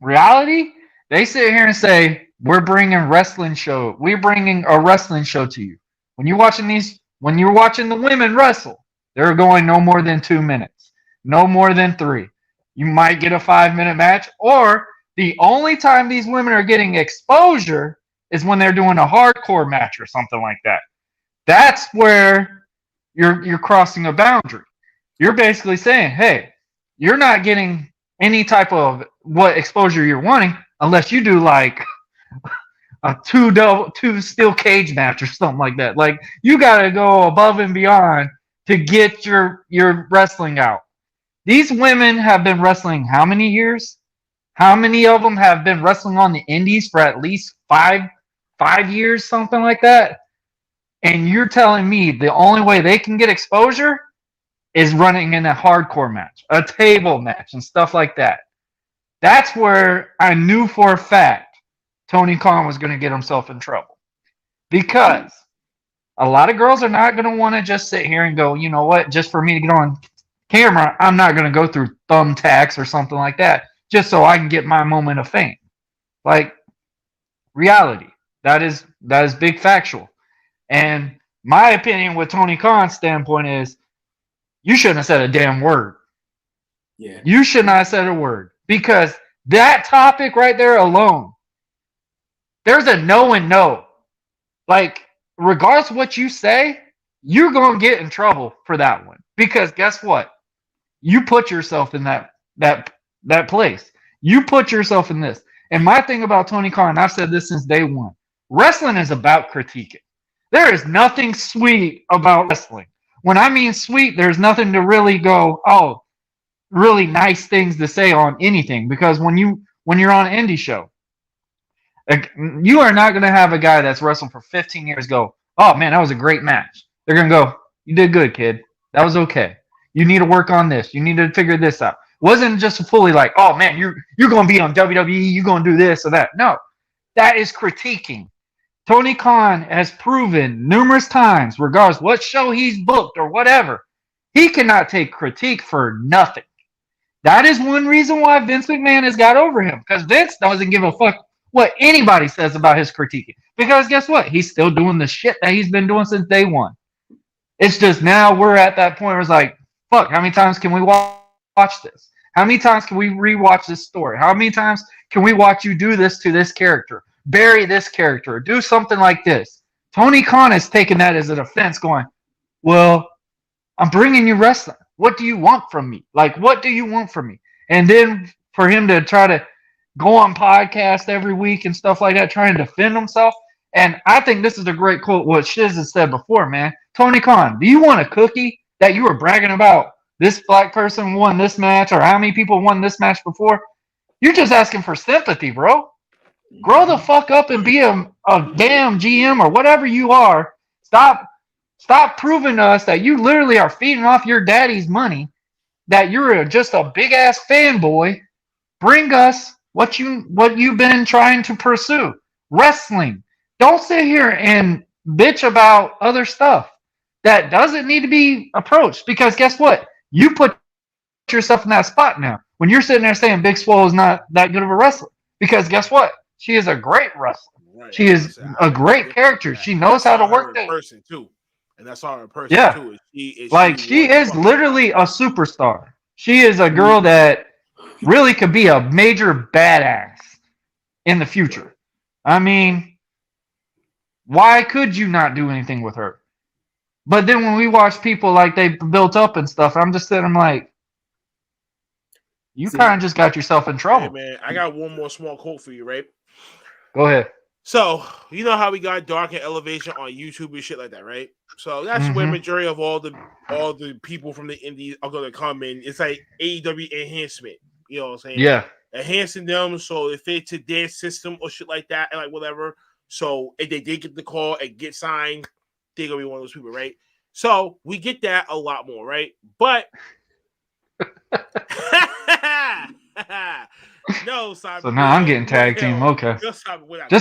reality, they sit here and say, we're bringing a wrestling show to you. When you're watching the women wrestle, they're going no more than 2 minutes, no more than 3. You might get a 5-minute match, or the only time these women are getting exposure is when they're doing a hardcore match or something like that. That's where you're crossing a boundary. You're basically saying, hey, you're not getting any type of what exposure you're wanting unless you do like a two steel cage match or something like that. Like you got to go above and beyond to get your wrestling out. These women have been wrestling how many years? How many of them have been wrestling on the indies for at least five years, something like that? And you're telling me the only way they can get exposure is running in a hardcore match, a table match, and stuff like that. That's where I knew for a fact Tony Khan was going to get himself in trouble. Because a lot of girls are not going to want to just sit here and go, you know what, just for me to get on camera, I'm not going to go through thumbtacks or something like that just so I can get my moment of fame. Like, reality. That is big factual. And my opinion with Tony Khan's standpoint is you shouldn't have said a damn word. Yeah. You should not have said a word. Because that topic right there alone, there's a no and no. Like, regardless of what you say, you're going to get in trouble for that one. Because guess what? You put yourself in that place. You put yourself in this. And my thing about Tony Khan, I've said this since day one, wrestling is about critiquing. There is nothing sweet about wrestling. When I mean sweet, there's nothing to really go, oh, really nice things to say on anything. Because when you're on an indie show, you are not going to have a guy that's wrestled for 15 years go, oh man, that was a great match. They're going to go, you did good, kid. That was okay. You need to work on this. You need to figure this out. Wasn't just fully like, oh man, you're going to be on WWE. You're going to do this or that. No, that is critiquing. Tony Khan has proven numerous times, regardless what show he's booked or whatever, he cannot take critique for nothing. That is one reason why Vince McMahon has got over him, because Vince doesn't give a fuck what anybody says about his critiquing. Because guess what? He's still doing the shit that he's been doing since day one. It's just now we're at that point where it's like, fuck, how many times can we watch this? How many times can we rewatch this story? How many times can we watch you do this to this character? Bury this character, do something like this. Tony Khan has taken that as a defense going, well, I'm bringing you wrestling. What do you want from me? Like, what do you want from me? And then for him to try to go on podcast every week and stuff like that, trying to defend himself. And I think this is a great quote, what Shiz has said before, man. Tony Khan, do you want a cookie that you were bragging about? This black person won this match, or how many people won this match before? You're just asking for sympathy, bro. Grow the fuck up and be a damn GM or whatever you are. Stop proving to us that you literally are feeding off your daddy's money, that you're just a big ass fanboy. Bring us what you've been trying to pursue. Wrestling. Don't sit here and bitch about other stuff that doesn't need to be approached, because guess what? You put yourself in that spot now. When you're sitting there saying Big Swole is not that good of a wrestler, because guess what? She is a great wrestler. Right. She is a great character. She knows how to work that person too, and that's all her person too. She is literally a superstar. She is a girl that really could be a major badass in the future. I mean, why could you not do anything with her? But then when we watch people like they built up and stuff, I'm just sitting, I'm like, you kind of just got yourself in trouble. Hey man, I got one more small quote for you, right? Go ahead. So, you know how we got Dark and Elevation on YouTube and shit like that, right? So that's where majority of all the people from the indies are gonna come in. It's like AEW enhancement. You know what I'm saying? Yeah. Enhancing them so it fits to their system or shit like that, and like whatever. So if they did get the call and get signed, they're gonna be one of those people, right? So we get that a lot more, right? But no, Simon. So now I'm getting tag team. Okay. Just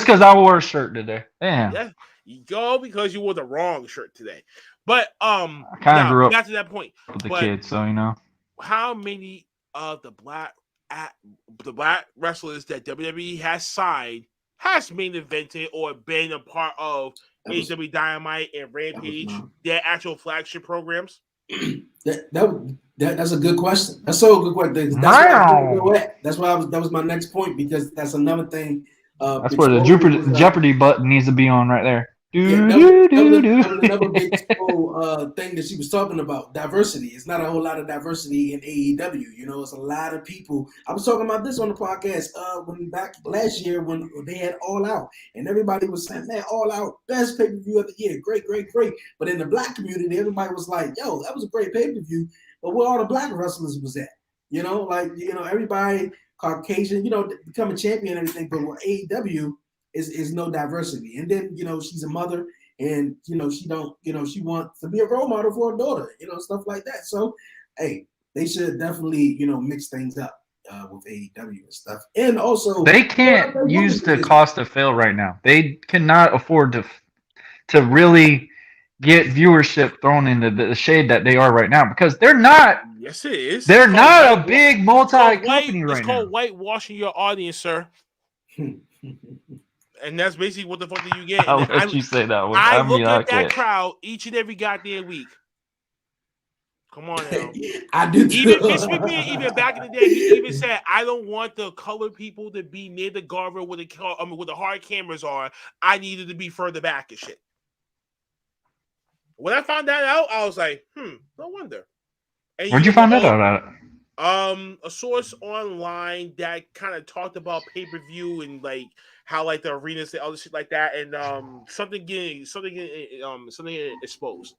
because I wore a shirt today. Damn. Yeah, you go because you wore the wrong shirt today. But I kind of grew up got to that point with the kids, so you know. How many of the black wrestlers that WWE has signed has main evented or been a part of AEW Dynamite and Rampage, their actual flagship programs? That's a good question. That's so good question. That's why that was my next point, because that's another thing. That's where the Jeopardy button needs to be on right there. That was another big thing that she was talking about. Diversity. It's not a whole lot of diversity in AEW. You know, it's a lot of people. I was talking about this on the podcast when back last year when they had All Out, and everybody was saying, "Man, All Out, best pay-per-view of the year, great." But in the black community, everybody was like, "Yo, that was a great pay-per-view," but where all the black wrestlers was at? You know, everybody Caucasian, become a champion and everything, but with AEW. Is no diversity. And then, she's a mother and, she wants to be a role model for her daughter, stuff like that. So, hey, they should definitely, mix things up with AEW and stuff. And also, they can't use the cost of fail right now. They cannot afford to really get viewership thrown into the shade that they are right now, because they're not. Yes, it is. They're not a big multi-company right now. It's called whitewashing your audience, sir. And that's basically what the fuck do you get. I'll let you say that one. I look at that crowd each and every goddamn week. Come on now. I do too. Even back in the day, he even said, I don't want the colored people to be near the guardrail where the hard cameras are. I needed to be further back and shit. When I found that out, I was like, no wonder. And where'd you find that out at? A source online that kind of talked about pay-per-view and like how like the arenas and other shit like that, and something getting exposed.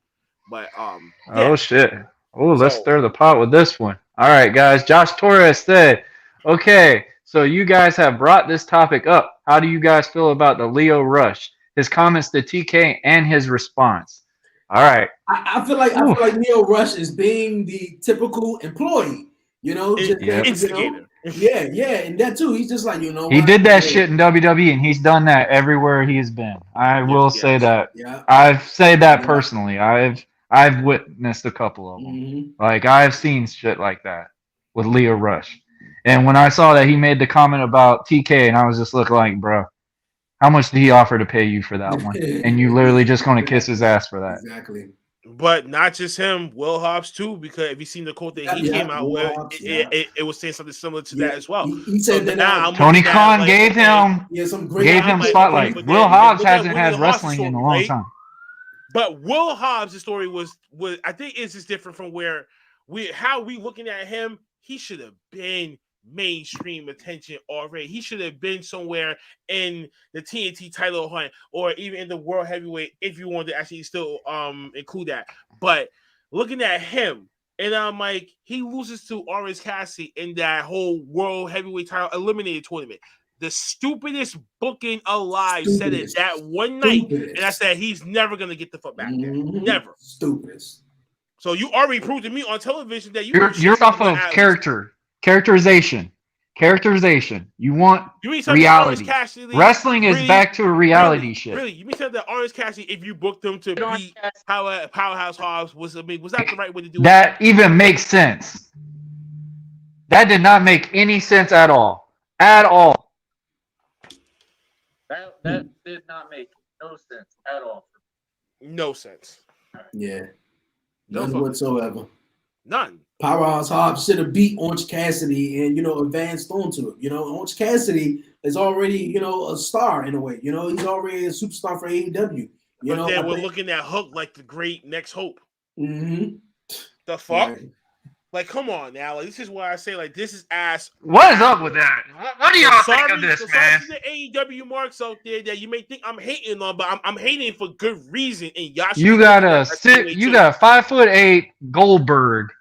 But oh shit. Oh, let's stir the pot with this one. All right, guys. Josh Torres said, okay, so you guys have brought this topic up. How do you guys feel about the Lio Rush, his comments to TK, and his response? All right. I feel like Lio Rush is being the typical employee. Instigator. Yeah, and that too. He's just like, he did that shit in WWE, and he's done that everywhere he's been. I will say that. Yeah. I've said that personally. I've witnessed a couple of them. Mm-hmm. Like I've seen shit like that with Lio Rush, and when I saw that he made the comment about TK, and I was just looking like, bro, how much did he offer to pay you for that one? And you literally just going to kiss his ass for that. Exactly. But not just him, Will Hobbs too, because if you seen the quote that he came out with, it was saying something similar to that as well. He said that now Tony Khan gave him spotlight. Will Hobbs hasn't had wrestling in a long time. But Will Hobbs' story was I think it's just different from how we looking at him. He should have been mainstream attention already. He should have been somewhere in the TNT title hunt or even in the world heavyweight if you wanted to actually still include that. But looking at him, and I'm like, he loses to Orange Cassidy in that whole world heavyweight title eliminated tournament. The stupidest booking alive said it that one night, and I said he's never gonna get the fuck back there. Never. Stupidest. So you already proved to me on television that you're off of characterization. You want reality. Wrestling is back to a reality shit. Really, you mean that Orange Cassidy, if you booked them to beat Powerhouse Hobbs, was that the right way to do it? That even makes sense. That did not make any sense at all. At all. That did not make no sense at all. No sense. Yeah. No None whatsoever. None. Powerhouse Hobbs should have beat Orange Cassidy and, advanced onto it. Orange Cassidy is already, a star in a way. He's already a superstar for AEW. But then we're looking at Hook like the great next hope. Mm-hmm. The fuck? Right. Like, come on now. Like, this is why I say, like, this is ass. What is up with that? What do y'all think of this, man? Sorry to the AEW marks out there that you may think I'm hating on, but I'm hating for good reason. And y'all you got a 5'8" Goldberg.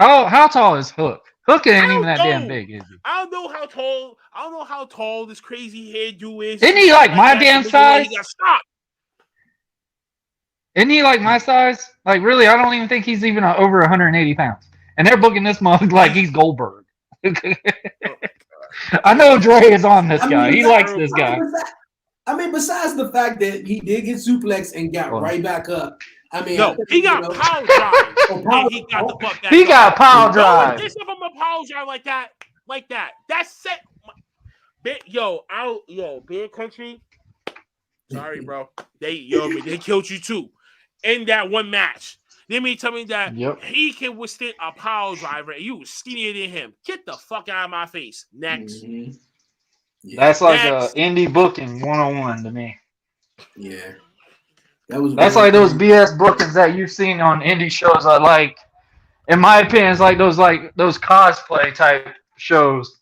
How tall is Hook? Hook ain't even that damn big, is he? I don't know how tall this crazy hairdo is. Isn't he like my damn size? He got stopped. Isn't he like my size? Like, really, I don't even think he's even over 180 pounds. And they're booking this mug like he's Goldberg. I know Dre is on this guy. He likes this guy. Besides the fact that he did get suplexed and got right back up. He got power drive. He got the fuck back. He got power drive. This of him a power drive like that. That's set. Bear Country. Sorry, bro. They killed you too in that one match. They may tell me that he can withstand a power driver and you was skinnier than him. Get the fuck out of my face. Next. Mm-hmm. Yeah. That's like indie booking 101 to me. Yeah. That's like those BS bookings that you've seen on indie shows. Like, in my opinion, it's like those cosplay type shows.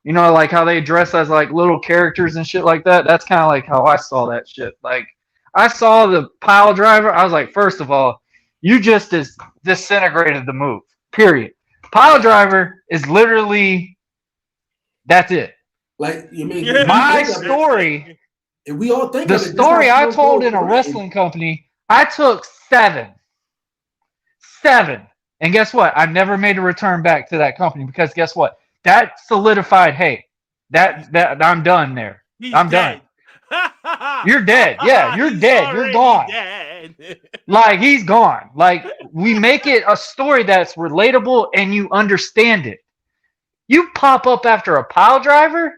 Like how they dress as like little characters and shit like that. That's kind of like how I saw that shit. Like, I saw the pile driver. I was like, first of all, you just disintegrated the move. Period. Pile driver is literally, that's it. Like, you mean my story? And we all think the story I told in a wrestling company. I took 7, and guess what? I never made a return back to that company because guess what? That solidified. Hey, that I'm done there. I'm done. You're dead. Yeah, you're dead. You're gone. Dead. Like, he's gone. Like, we make it a story that's relatable and you understand it. You pop up after a pile driver,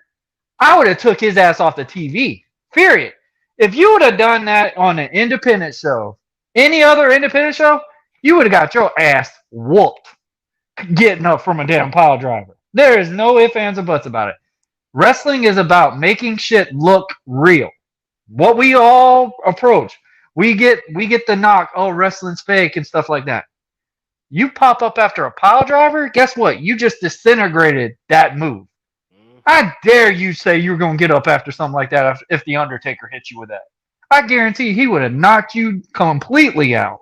I would have took his ass off the TV. Period. If you would have done that on an independent show, any other independent show, you would have got your ass whooped getting up from a damn pile driver. There is no ifs, ands, or buts about it. Wrestling is about making shit look real. What we all approach, we get the knock, oh, wrestling's fake and stuff like that. You pop up after a pile driver, guess what? You just disintegrated that move. I dare you say you're going to get up after something like that if The Undertaker hit you with that. I guarantee he would have knocked you completely out.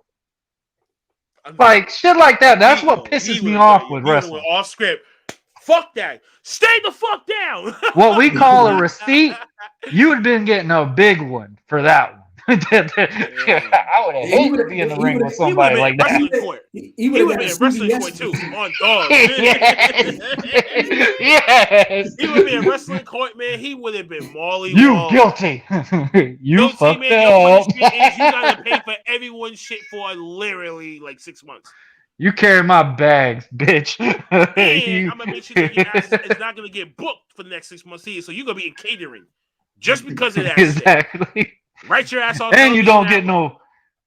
Like, shit like that. That's what pisses me off with wrestling. Off script. Fuck that. Stay the fuck down. What we call a receipt, you would have been getting a big one for that one. I would have hated to be in the ring with somebody like that. He would have been in wrestling court too. On dog. Yes. He would have been in wrestling court, man. He would have been Marley. You guilty. You fucked man, up. You gotta pay for everyone's shit for literally like 6 months. You carry my bags, bitch. And I'm gonna make sure that your ass is not gonna get booked for the next 6 months either. So you're gonna be in catering just because of that. Exactly. Shit. Write your ass off. And you don't get no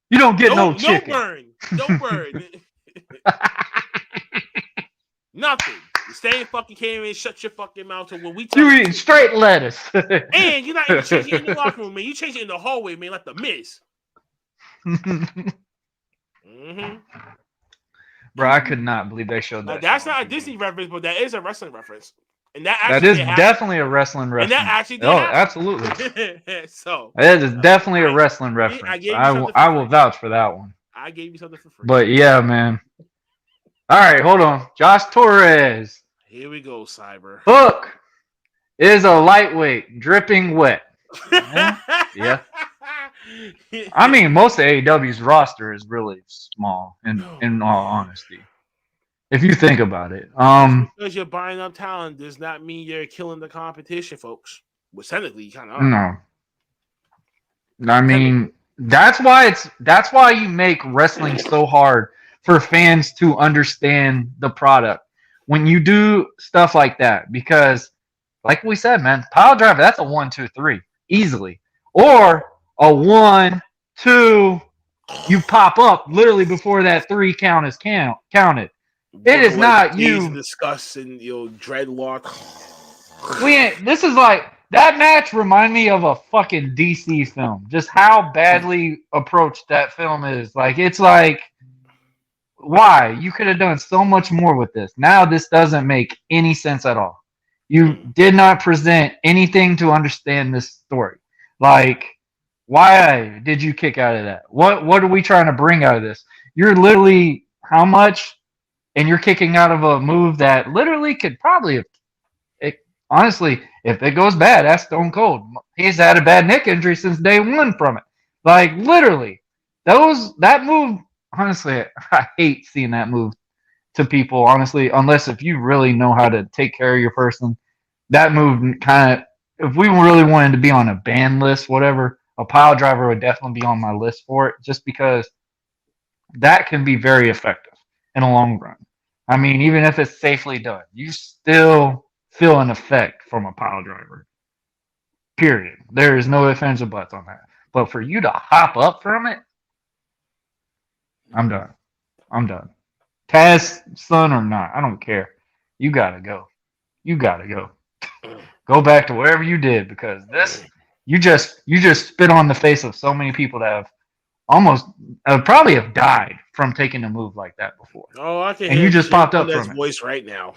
chicken. Don't burn. Nothing. You stay in fucking catering and shut your fucking mouth. So when we you eating straight lettuce. And you're not even changing in the locker room, man. You change it in the hallway, man, like the Miz. Bro, I could not believe they showed that. That's not a Disney reference, but that is a wrestling reference. And that is definitely a wrestling reference. And that actually did absolutely. So that is definitely a wrestling reference. I will vouch for that one. I gave you something for free. But yeah, man. All right, hold on. Josh Torres. Here we go, Cyber. Hook is a lightweight, dripping wet. Yeah. I mean, most of AEW's roster is really small, in all honesty. If you think about it. Because you're buying up talent does not mean you're killing the competition, folks. Well, technically, you kind of are. No. I mean, that's why you make wrestling so hard for fans to understand the product. when you do stuff like that, because like we said, man, pile driver, that's a 1, 2, 3 easily, or a 1, 2. You pop up literally before that 3 count is counted. It is not you. Discuss and dreadlock. This is like that match. Remind me of a fucking DC film. Just how badly approached that film is. Like it's like, why? You could have done so much more with this. Now this doesn't make any sense at all. You did not present anything to understand this story. Like, why did you kick out of that? What are we trying to bring out of this? You're literally how much, and you're kicking out of a move that literally could probably have. Honestly, if it goes bad, that's Stone Cold. He's had a bad neck injury since day one from it. Like literally, that move. Honestly, I hate seeing that move to people. Honestly, unless if you really know how to take care of your person, that move kind of. If we really wanted to be on a ban list, whatever, a pile driver would definitely be on my list for it, just because that can be very effective in the long run. I mean, even if it's safely done, you still feel an effect from a pile driver. Period. There is no ifs, ands, or buts on that. But for you to hop up from it, I'm done. I'm done. Taz, son or not, I don't care. You gotta go. You gotta go. Go back to wherever you did, because this you just spit on the face of so many people that have almost probably have died from taking a move like that before. Oh, I can. And you just popped up from it. Voice right now.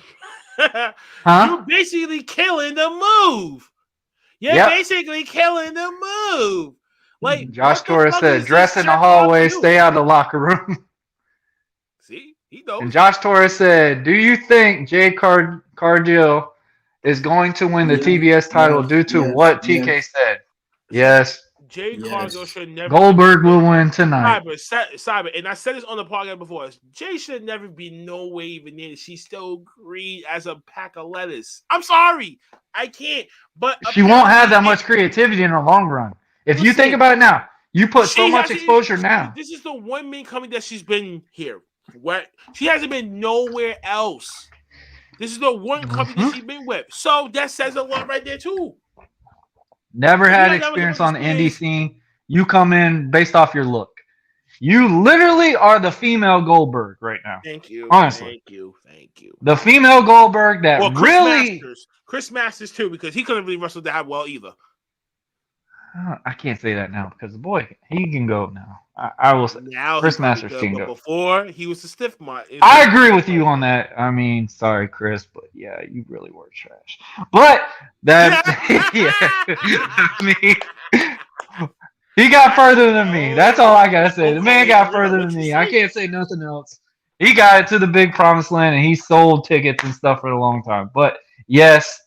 Huh? You're basically killing the move. You're basically killing the move. Like Josh Torres said, dress in the hallway, stay out of the locker room. See, he knows. And Josh Torres said, do you think Jade Cargill is going to win the TBS title due to what TK said? Yes. Jade Cargill should never. Goldberg will win tonight. Cyber, and I said this on the podcast before. Jay should never be no way even near. She's still green as a pack of lettuce. I'm sorry, I can't. But she won't have that much creativity in the long run. If you think about it now, you put so much exposure now. This is the one main company that she's been here. What? She hasn't been nowhere else. This is the one company that she's been with. So that says a lot right there too. Never had experience on the indie scene. You come in based off your look. You literally are the female Goldberg right now. Thank you. Honestly. Thank you. The female Goldberg that Chris Masters too, because he couldn't really wrestle that well either. I can't say that now because boy, he can go now. I will say now Chris Masters can go. Before he was a stiff mod. I agree with you on that. I mean, sorry, Chris, but yeah, you really were trash. But that, I mean, he got further than me. That's all I gotta say. The man got further than me. I can't say nothing else. He got it to the big promised land, and he sold tickets and stuff for a long time. But yes,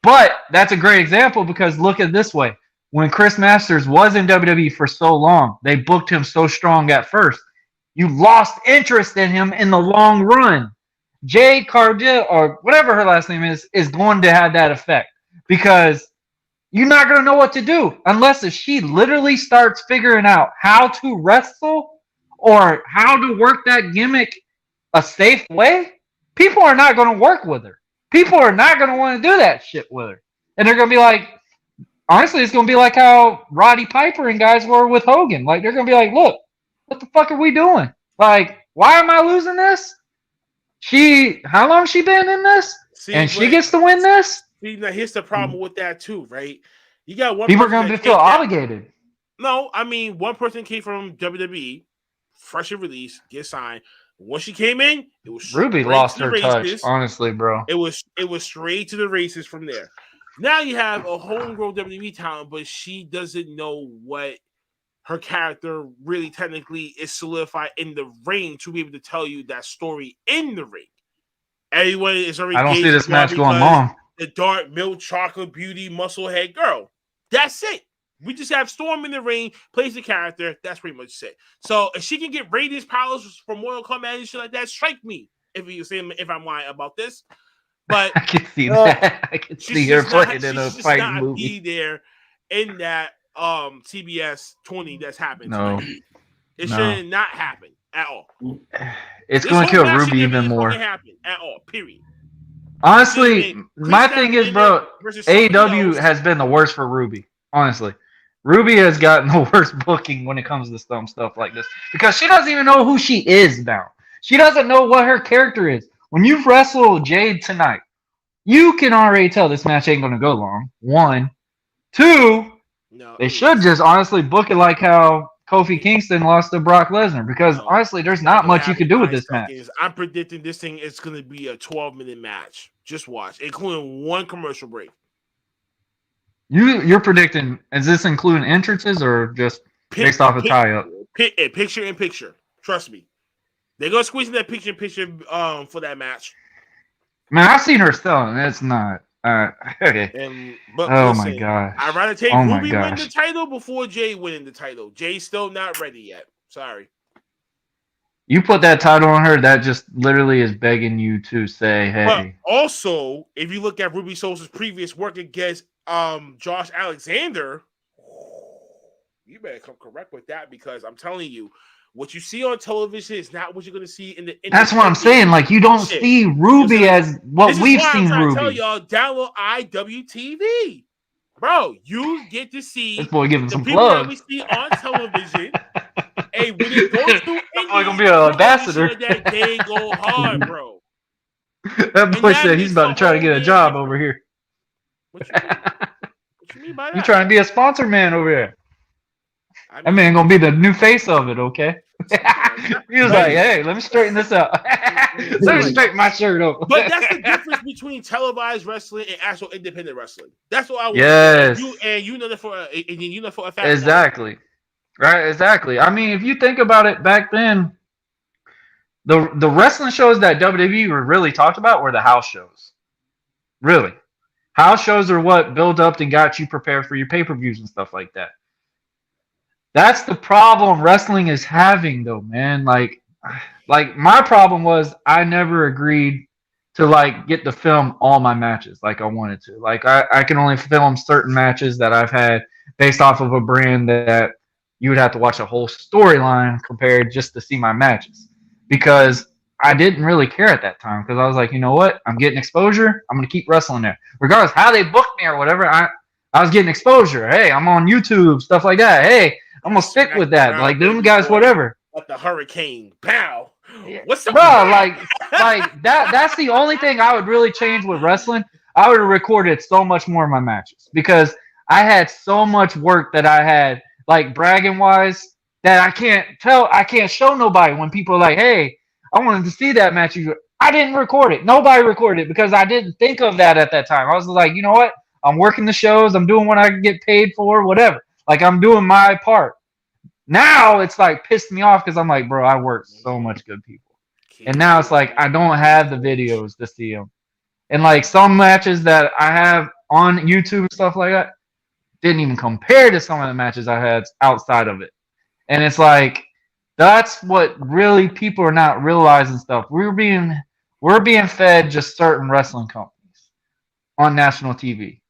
but that's a great example because look at it this way. When Chris Masters was in WWE for so long, they booked him so strong at first. You lost interest in him in the long run. Jade Cargill, or whatever her last name is going to have that effect because you're not going to know what to do unless if she literally starts figuring out how to wrestle or how to work that gimmick a safe way. People are not going to work with her. People are not going to want to do that shit with her. And they're going to be like, honestly, it's going to be like how Roddy Piper and guys were with Hogan. Like, they're going to be like, look, what the fuck are we doing? Like, why am I losing this? How long has she been in this? She gets to win this? See, now here's the problem with that too, right? You got one people are going to feel obligated. No, I mean, one person came from WWE, fresh and released, get signed. When she came in, it was Ruby lost her touch, honestly, bro. It was straight to the races from there. Now you have a homegrown WWE talent, but she doesn't know what her character really technically is solidified in the ring to be able to tell you that story in the ring. Everyone is already. I don't see this match going long. The dark milk chocolate beauty muscle head girl. That's it. We just have Storm in the ring, plays the character. That's pretty much it. So if she can get ratings powers from Mortal Kombat and shit like that, strike me if I'm lying about this. But I can see that. I can see her playing in a fighting movie. Be there in that CBS 20 that's happened. No, it shouldn't not happen at all. It's going to kill Ruby even more. Happen at all. Period. Honestly, my thing is, bro, AEW has been the worst for Ruby. Honestly, Ruby has gotten the worst booking when it comes to some stuff like this because she doesn't even know who she is now. She doesn't know what her character is. When you wrestle Jade tonight, you can already tell this match ain't going to go long. 1. 2, they should just honestly book it like how Kofi Kingston lost to Brock Lesnar because honestly, there's not much you can do with this match. I'm predicting this thing is going to be a 12-minute match. Just watch, including 1 commercial break. You're predicting? Is this including entrances or just based off a tie-up? Picture in picture. Trust me, they're gonna squeeze in that picture in picture for that match. Man, I've seen her selling. It's not. Okay. Listen, my gosh! I'd rather take Ruby win the title before Jay winning the title. Jay's still not ready yet. Sorry. You put that title on her, that just literally is begging you to say, "Hey." But also, if you look at Ruby Sosa's previous work against Josh Alexander, you better come correct with that because I'm telling you, what you see on television is not what you're going to see in the. That's what I'm saying. Like you don't see Ruby as what we've seen Ruby. Tell y'all, download IWTV, bro. You get to see this boy giving the some people plugs. that we see on television. Hey, when it goes to India, gonna be an ambassador. That they go hard, bro. That boy said he's about to try to get a job over here. What you mean? What you mean by that? You trying to be a sponsor man over here? That man gonna be the new face of it, okay? He was like, "Hey, let me straighten this out. Let me straighten my shirt up." But that's the difference between televised wrestling and actual independent wrestling. That's what I want. Yes. You know that for a fact. Exactly. Right. Exactly. I mean, if you think about it, back then, the wrestling shows that WWE were really talked about were the house shows. Really, house shows are what built up and got you prepared for your pay-per-views and stuff like that. That's the problem wrestling is having, though, man. Like my problem was I never agreed to get to film all my matches like I wanted to. Like I can only film certain matches that I've had based off of a brand that you would have to watch a whole storyline compared just to see my matches because I didn't really care at that time because I was like, you know what? I'm getting exposure. I'm going to keep wrestling there. Regardless how they booked me or whatever, I was getting exposure. Hey, I'm on YouTube, stuff like that. Hey, I'm going to stick with that. Like, them guys, whatever. Like the hurricane. Pow. What's up? Bro, like that's the only thing I would really change with wrestling. I would have recorded so much more of my matches because I had so much work that I had, like, bragging-wise, that I can't show nobody when people are like, hey, I wanted to see that match. I didn't record it. Nobody recorded it because I didn't think of that at that time. I was like, you know what? I'm working the shows. I'm doing what I can get paid for, whatever. Like, I'm doing my part. Now it's like pissed me off because I'm like, bro, I work so much good people. And now it's like I don't have the videos to see them. And like some matches that I have on YouTube and stuff like that didn't even compare to some of the matches I had outside of it. And it's like that's what really people are not realizing stuff. We're being fed just certain wrestling companies on national TV.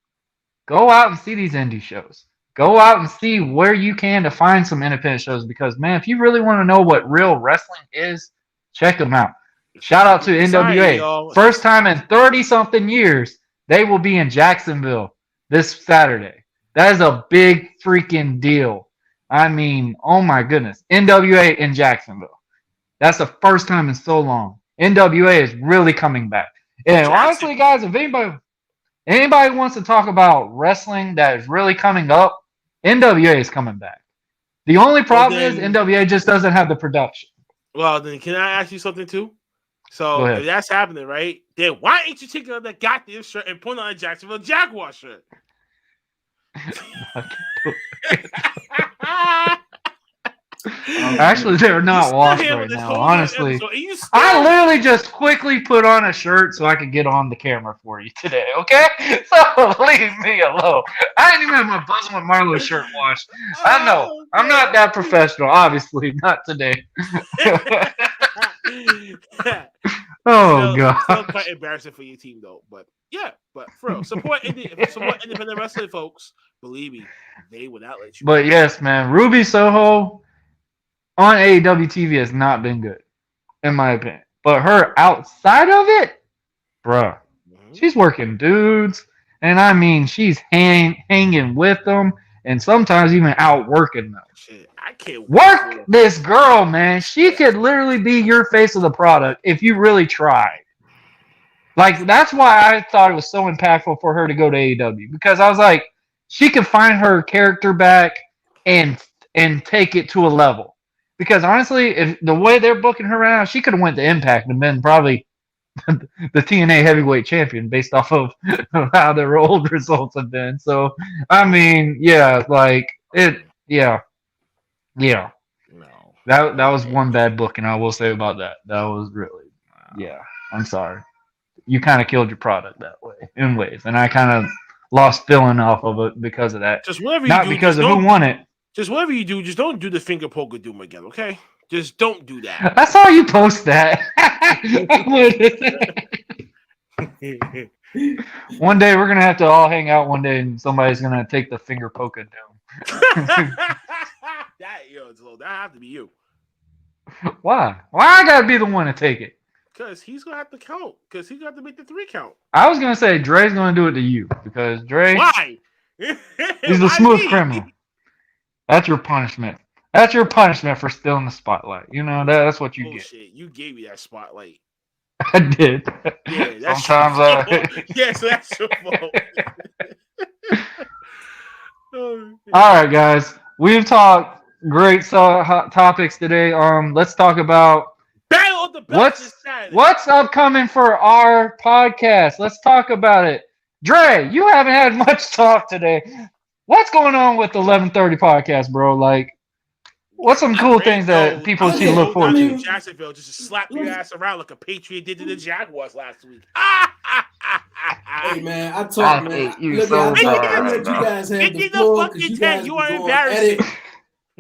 Go out and see these indie shows. Go out and see where you can to find some independent shows because, man, if you really want to know what real wrestling is, check them out. Shout out to NWA. First time in 30-something years, they will be in Jacksonville this Saturday. That is a big freaking deal. I mean, oh my goodness. NWA in Jacksonville. That's the first time in so long. NWA is really coming back. And honestly, guys, if anybody wants to talk about wrestling that is really coming up, NWA is coming back. The only problem is NWA just doesn't have the production. Well, then can I ask you something too? So if that's happening, right? Then why ain't you taking on that goddamn shirt and putting on a Jacksonville Jaguar shirt? Actually, they're not washed right now. Honestly, I literally just quickly put on a shirt so I could get on the camera for you today. Okay, so leave me alone. I didn't even have my Buzz with Marlowe shirt washed. I know I'm not that professional. Obviously, not today. Oh god, still quite embarrassing for your team though. But yeah, but for real, support independent wrestling folks. Believe me, they would not let you. But yes, man, Ruby Soho on AEW TV has not been good, in my opinion. But her outside of it, bruh, She's working dudes, and I mean, she's hanging with them, and sometimes even outworking them. Shit, I can't Work this girl, man. She could literally be your face of the product if you really tried. Like, that's why I thought it was so impactful for her to go to AEW, because I was like, she could find her character back and take it to a level. Because honestly, if the way they're booking her right now, she could have went to Impact and been probably the TNA heavyweight champion based off of how their old results have been. So, I mean, yeah, like it, yeah. No. That was one bad booking, I will say about that. That was really, yeah. I'm sorry. You kind of killed your product that way, in ways, and I kind of lost feeling off of it because of that. Just whatever you Not do, because of who won it. Just whatever you do, just don't do the finger poke of doom again, okay? Just don't do that. I saw you post that. One day we're gonna have to all hang out one day, and somebody's gonna take the finger poke of doom. That have to be you. Why? Why I gotta be the one to take it? Because he's gonna have to count. Because he's gonna have to make the 3 count. I was gonna say Dre's gonna do it to you because Dre. Why? He's the smooth criminal. That's your punishment. That's your punishment for stealing the spotlight. You know that's what you get. You gave me that spotlight. I did. Yeah, that's sometimes Yes, that's your fault. All right, guys. We've talked great hot topics today. Let's talk about Battle of the Belts. What's upcoming for our podcast? Let's talk about it. Dre, you haven't had much talk today. What's going on with the 11:30 podcast, bro? Like, what's some cool things that people should look forward to? Jacksonville just to slap your ass around like a Patriot did to the Jaguars last week. Hey man, I talk, man. Look, I let you guys have the floor because you guys you are embarrassing.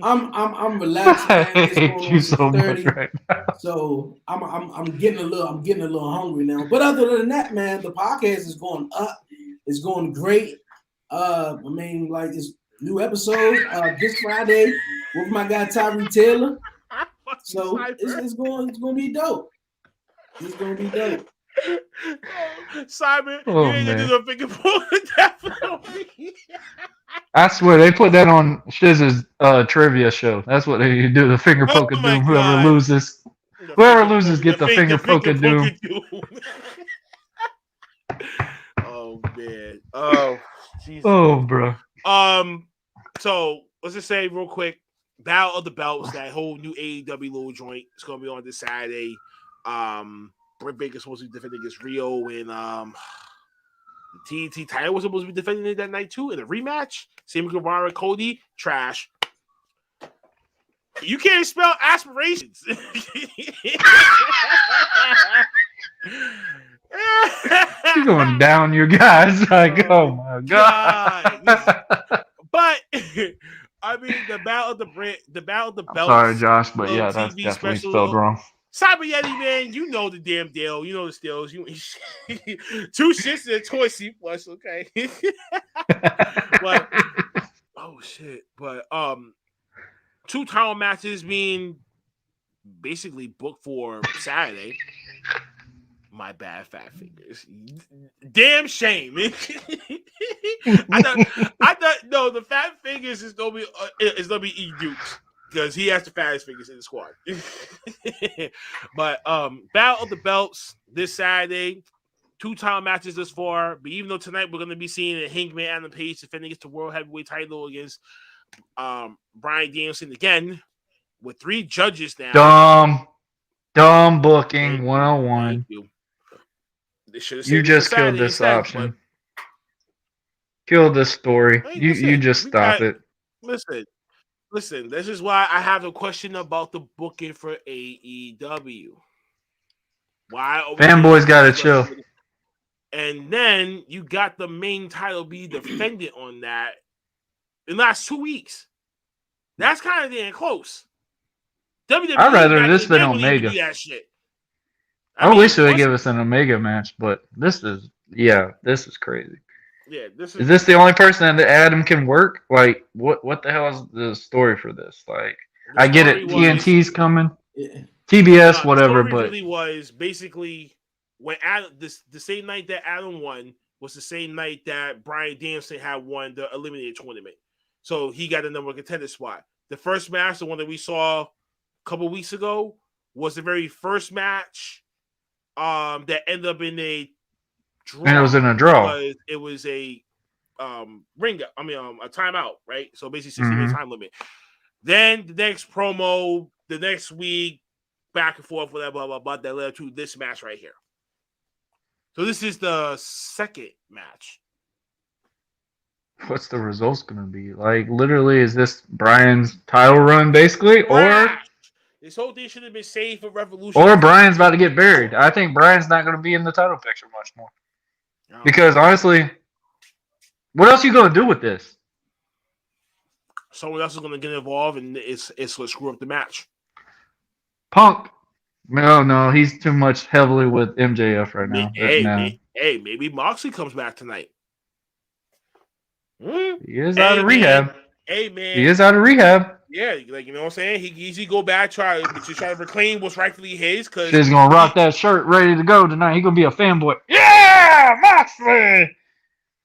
I'm relaxed. Man. I hate you so much right now. So I'm getting a little hungry now. But other than that, man, the podcast is going up. It's going great. I mean, like this new episode this Friday with my guy Tyree Taylor. So it's going to be dope. It's going to be dope. Simon, you ain't gonna do no finger poke. Definitely. I swear they put that on Shiz's trivia show. That's what they do. The finger poke of doom. Whoever loses get the finger poke of doom. Oh man. Oh Jesus. Oh bro. So let's just say real quick, Battle of the Belts, that whole new AEW little joint. It's gonna be on this Saturday. Britt Baker's supposed to be defending against Rio, and the TNT title was supposed to be defending it that night too in a rematch. Sammy Guevara, Cody, trash. You can't spell aspirations. You're going down your guys. Like, oh my god. But I mean, the Battle of the Belts. Sorry, Josh, but yeah, that's definitely spelled wrong. Cyber Yeti, man, you know the damn deal. You know the steals. You 2 shits and a toy seat plus, okay. But oh shit. But 2 title matches being basically booked for Saturday. My bad, fat fingers. Damn shame. I thought no, the fat fingers is gonna be E Dukes. Because he has the fattest fingers in the squad. But Battle of the Belts this Saturday. 2 title matches thus far. But even though tonight we're going to be seeing Hangman Adam Page defending against the World Heavyweight title against Bryan Danielson again with 3 judges now. Dumb booking 101. You just killed this option. Killed this story. You just stop it. Listen, this is why I have a question about the booking for AEW. Why fanboys gotta chill. And then you got the main title be defended on that in the last 2 weeks. That's kind of damn close. WWE I'd rather this than Omega. That shit. I wish they would give us an Omega match, but this is crazy. Yeah, is this the only person that Adam can work? Like, what the hell is the story for this? Like, I get it, TNT's coming, TBS, whatever, but really was basically when Adam, the same night that Adam won was the same night that Bryan Danielson had won the Eliminator tournament. So he got a number one contender spot. The first match, the one that we saw a couple weeks ago, was the very first match that ended up in a draw. And it was in a draw. It was a a timeout, right? So basically 60-minute time limit. Then the next promo, the next week, back and forth, whatever, blah, blah, blah, that led to this match right here. So this is the second match. What's the results going to be? Like, literally, is this Brian's title run, basically? Or this whole thing should have been saved for Revolution. Or Brian's about to get buried. I think Brian's not going to be in the title picture much more. No. Because, honestly, what else are you going to do with this? Someone else is going to get involved, and it's going to screw up the match. Punk. No, he's too much heavily with MJF right now. Maybe Moxley comes back tonight. He is out of rehab. Hey, man. He is out of rehab. Yeah, like, you know what I'm saying? He easily go back, try to reclaim what's rightfully his. Cause he's going to rock that shirt ready to go tonight. He's going to be a fanboy. Yeah, Moxley!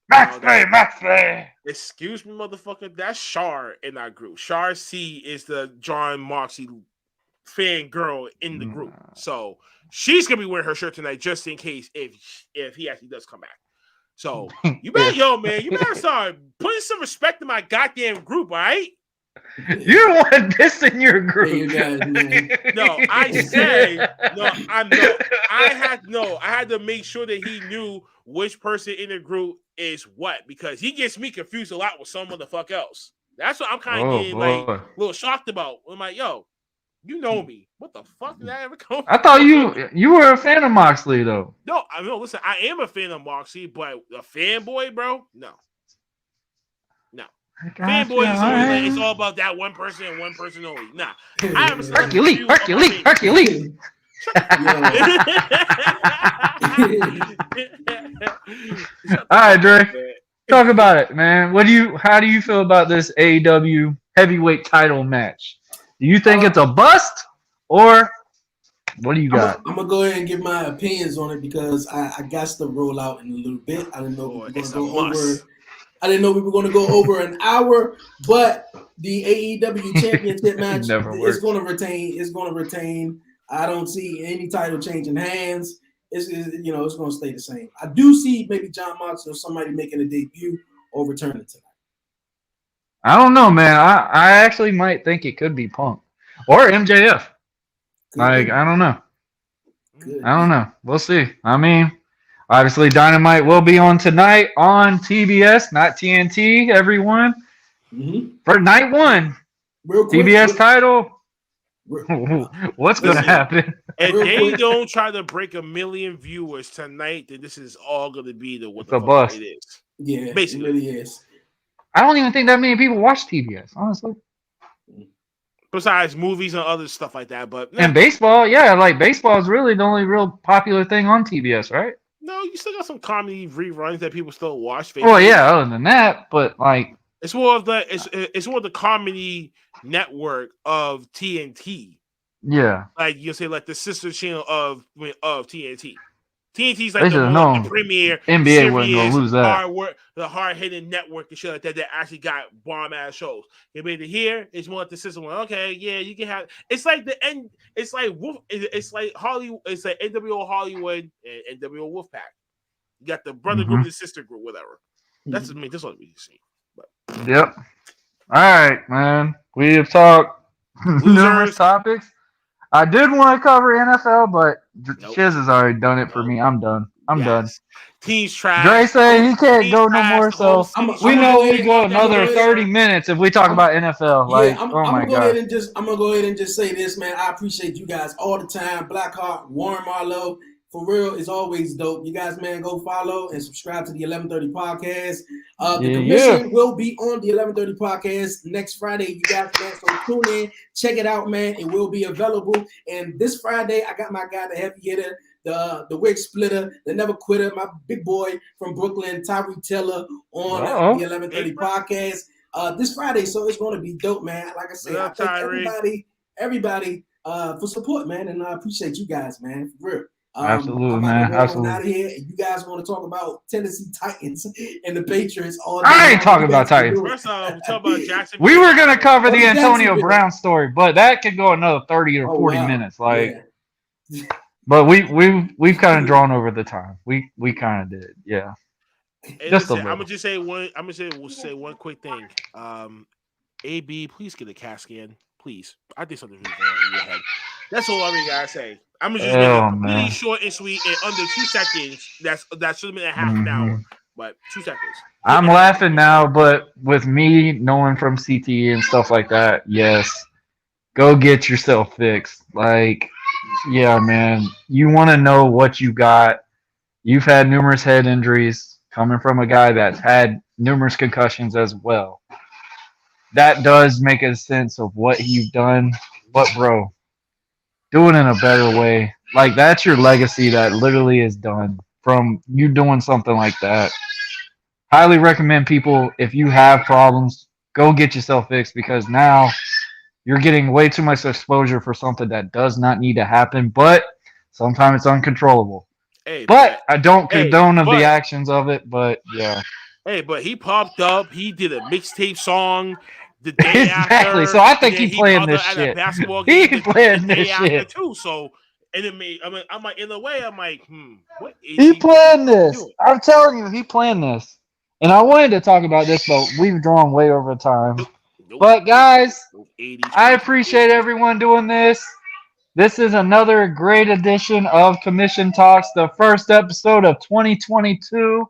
Moxley! Excuse me, motherfucker. That's Char in that group. Char C is the John Moxley fan girl in the group. So she's going to be wearing her shirt tonight just in case if he actually does come back. So you better, you better start putting some respect in my goddamn group, all right? You don't want this in your group. No, I said no. I had to make sure that he knew which person in the group is what, because he gets me confused a lot with some motherfucker else. That's what I'm kind of getting like a little shocked about. I'm like, yo, you know me. What the fuck did that ever come? I thought you were a fan of Moxley though. No, listen, I am a fan of Moxley, but a fanboy, bro, no. Fanboy is only it's all about that one person and one person only. Nah, I have Hercules. All right, Dre. Talk about it, man. How do you feel about this AEW heavyweight title match? Do you think it's a bust, or what do you got? I'm gonna go ahead and give my opinions on it because I got to roll out in a little bit. I didn't know we were gonna go over. I didn't know we were going to go over an hour, but the AEW Championship match is going to retain. It's going to retain. I don't see any title changing hands. It's going to stay the same. I do see maybe John Moxley or somebody making a debut or returning tonight. I don't know, man. I actually might think it could be Punk or MJF. I don't know. I don't know. We'll see. I mean, obviously, Dynamite will be on tonight on TBS, not TNT, everyone. Mm-hmm. For night one. Real quick, TBS title. What's going to happen? If they don't try to break 1 million viewers tonight, then this is all going to be what the fuck it is. Yeah, basically. It really is. I don't even think that many people watch TBS, honestly. Besides movies and other stuff like that. And baseball, yeah, like baseball is really the only real popular thing on TBS, right? No, you still got some comedy reruns that people still watch. Well, yeah, other than that, but like it's more of the comedy network of TNT. Yeah, like you say, like the sister channel of TNT. TNT's like the premier NBA wasn't gonna lose that. The hard-hitting network and shit like that actually got bomb-ass shows. It made it here. It's more like the system. Like, okay, yeah, you can have. It's like the end. It's like Hollywood. It's like NWO Hollywood and NWO Wolfpack. You got the brother group and the sister group, whatever. That's that's what we see. But. Yep. All right, man. We have talked numerous topics. I did want to cover NFL, but Chiz has already done it for me. I'm done. I'm done. Team's trash. Dre said he can't go no more, so we know we go another 30 minutes if we talk about NFL. Like, I'm gonna go ahead and just say this, man. I appreciate you guys all the time. Blackheart, Warren Marlowe, for real, it's always dope. You guys, man, go follow and subscribe to the 1130 podcast. The commission will be on the 1130 podcast next Friday. You guys, man, so tune in, check it out, man. It will be available. And this Friday, I got my guy, the heavy hitter, the wig splitter, the never quitter, my big boy from Brooklyn, Tyree Taylor, on the 1130 podcast this Friday. So it's going to be dope, man. Like I said, I thank everybody for support, man, and I appreciate you guys, man, for real. Absolutely, I'm man. about to roll on Absolutely. out of here, and you guys want to talk about Tennessee Titans and the Patriots all day. I ain't talking about Titans. First off, we talk about Jackson. We were gonna cover the Jacksonville. Antonio Brown story, but that could go another 30 or 40 minutes. Like, but we've kind of drawn over the time. We kind of did, yeah. Hey, listen, I'm gonna just say one. I'm gonna say one quick thing. AB, please get a CAT scan, please. I think something's really going on in your head. That's all I really gotta say. I'm gonna just make it really short and sweet in under 2 seconds. That should have been a half an hour, but 2 seconds. I'm laughing now, but with me knowing from CTE and stuff like that, yes, go get yourself fixed. Like, yeah, man, you want to know what you got. You've had numerous head injuries coming from a guy that's had numerous concussions as well. That does make a sense of what you've done. But, bro, do it in a better way. Like, that's your legacy that literally is done from you doing something like that. Highly recommend people, if you have problems, go get yourself fixed, because now you're getting way too much exposure for something that does not need to happen, but sometimes it's uncontrollable. Hey, but I don't condone the actions of it, but yeah. Hey, but he popped up. He did a mixtape song the day exactly. after. So I think he playing this shit. He playing this shit too. So, and it made. I mean, I'm like, in a way, I'm like, what is he playing this? I'm telling you, he playing this. And I wanted to talk about this, but we've drawn way over time. But guys, I appreciate everyone doing this. This is another great edition of Commission Talks, the first episode of 2022.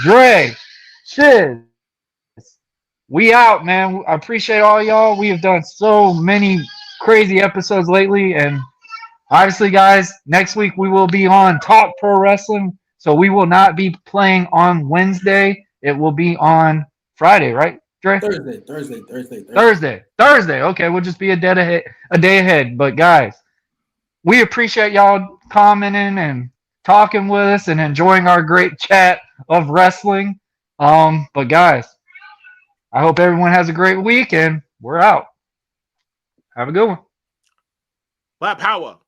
Dre, Shiz, we out, man. I appreciate all y'all. We have done so many crazy episodes lately, and obviously, guys, next week we will be on Talk Pro Wrestling, so we will not be playing on Wednesday. It will be on Friday, right, Dre? Thursday. Okay, we'll just be a day ahead. But guys, we appreciate y'all commenting and talking with us and enjoying our great chat of wrestling. But guys, I hope everyone has a great week, and we're out. Have a good one. Black Power.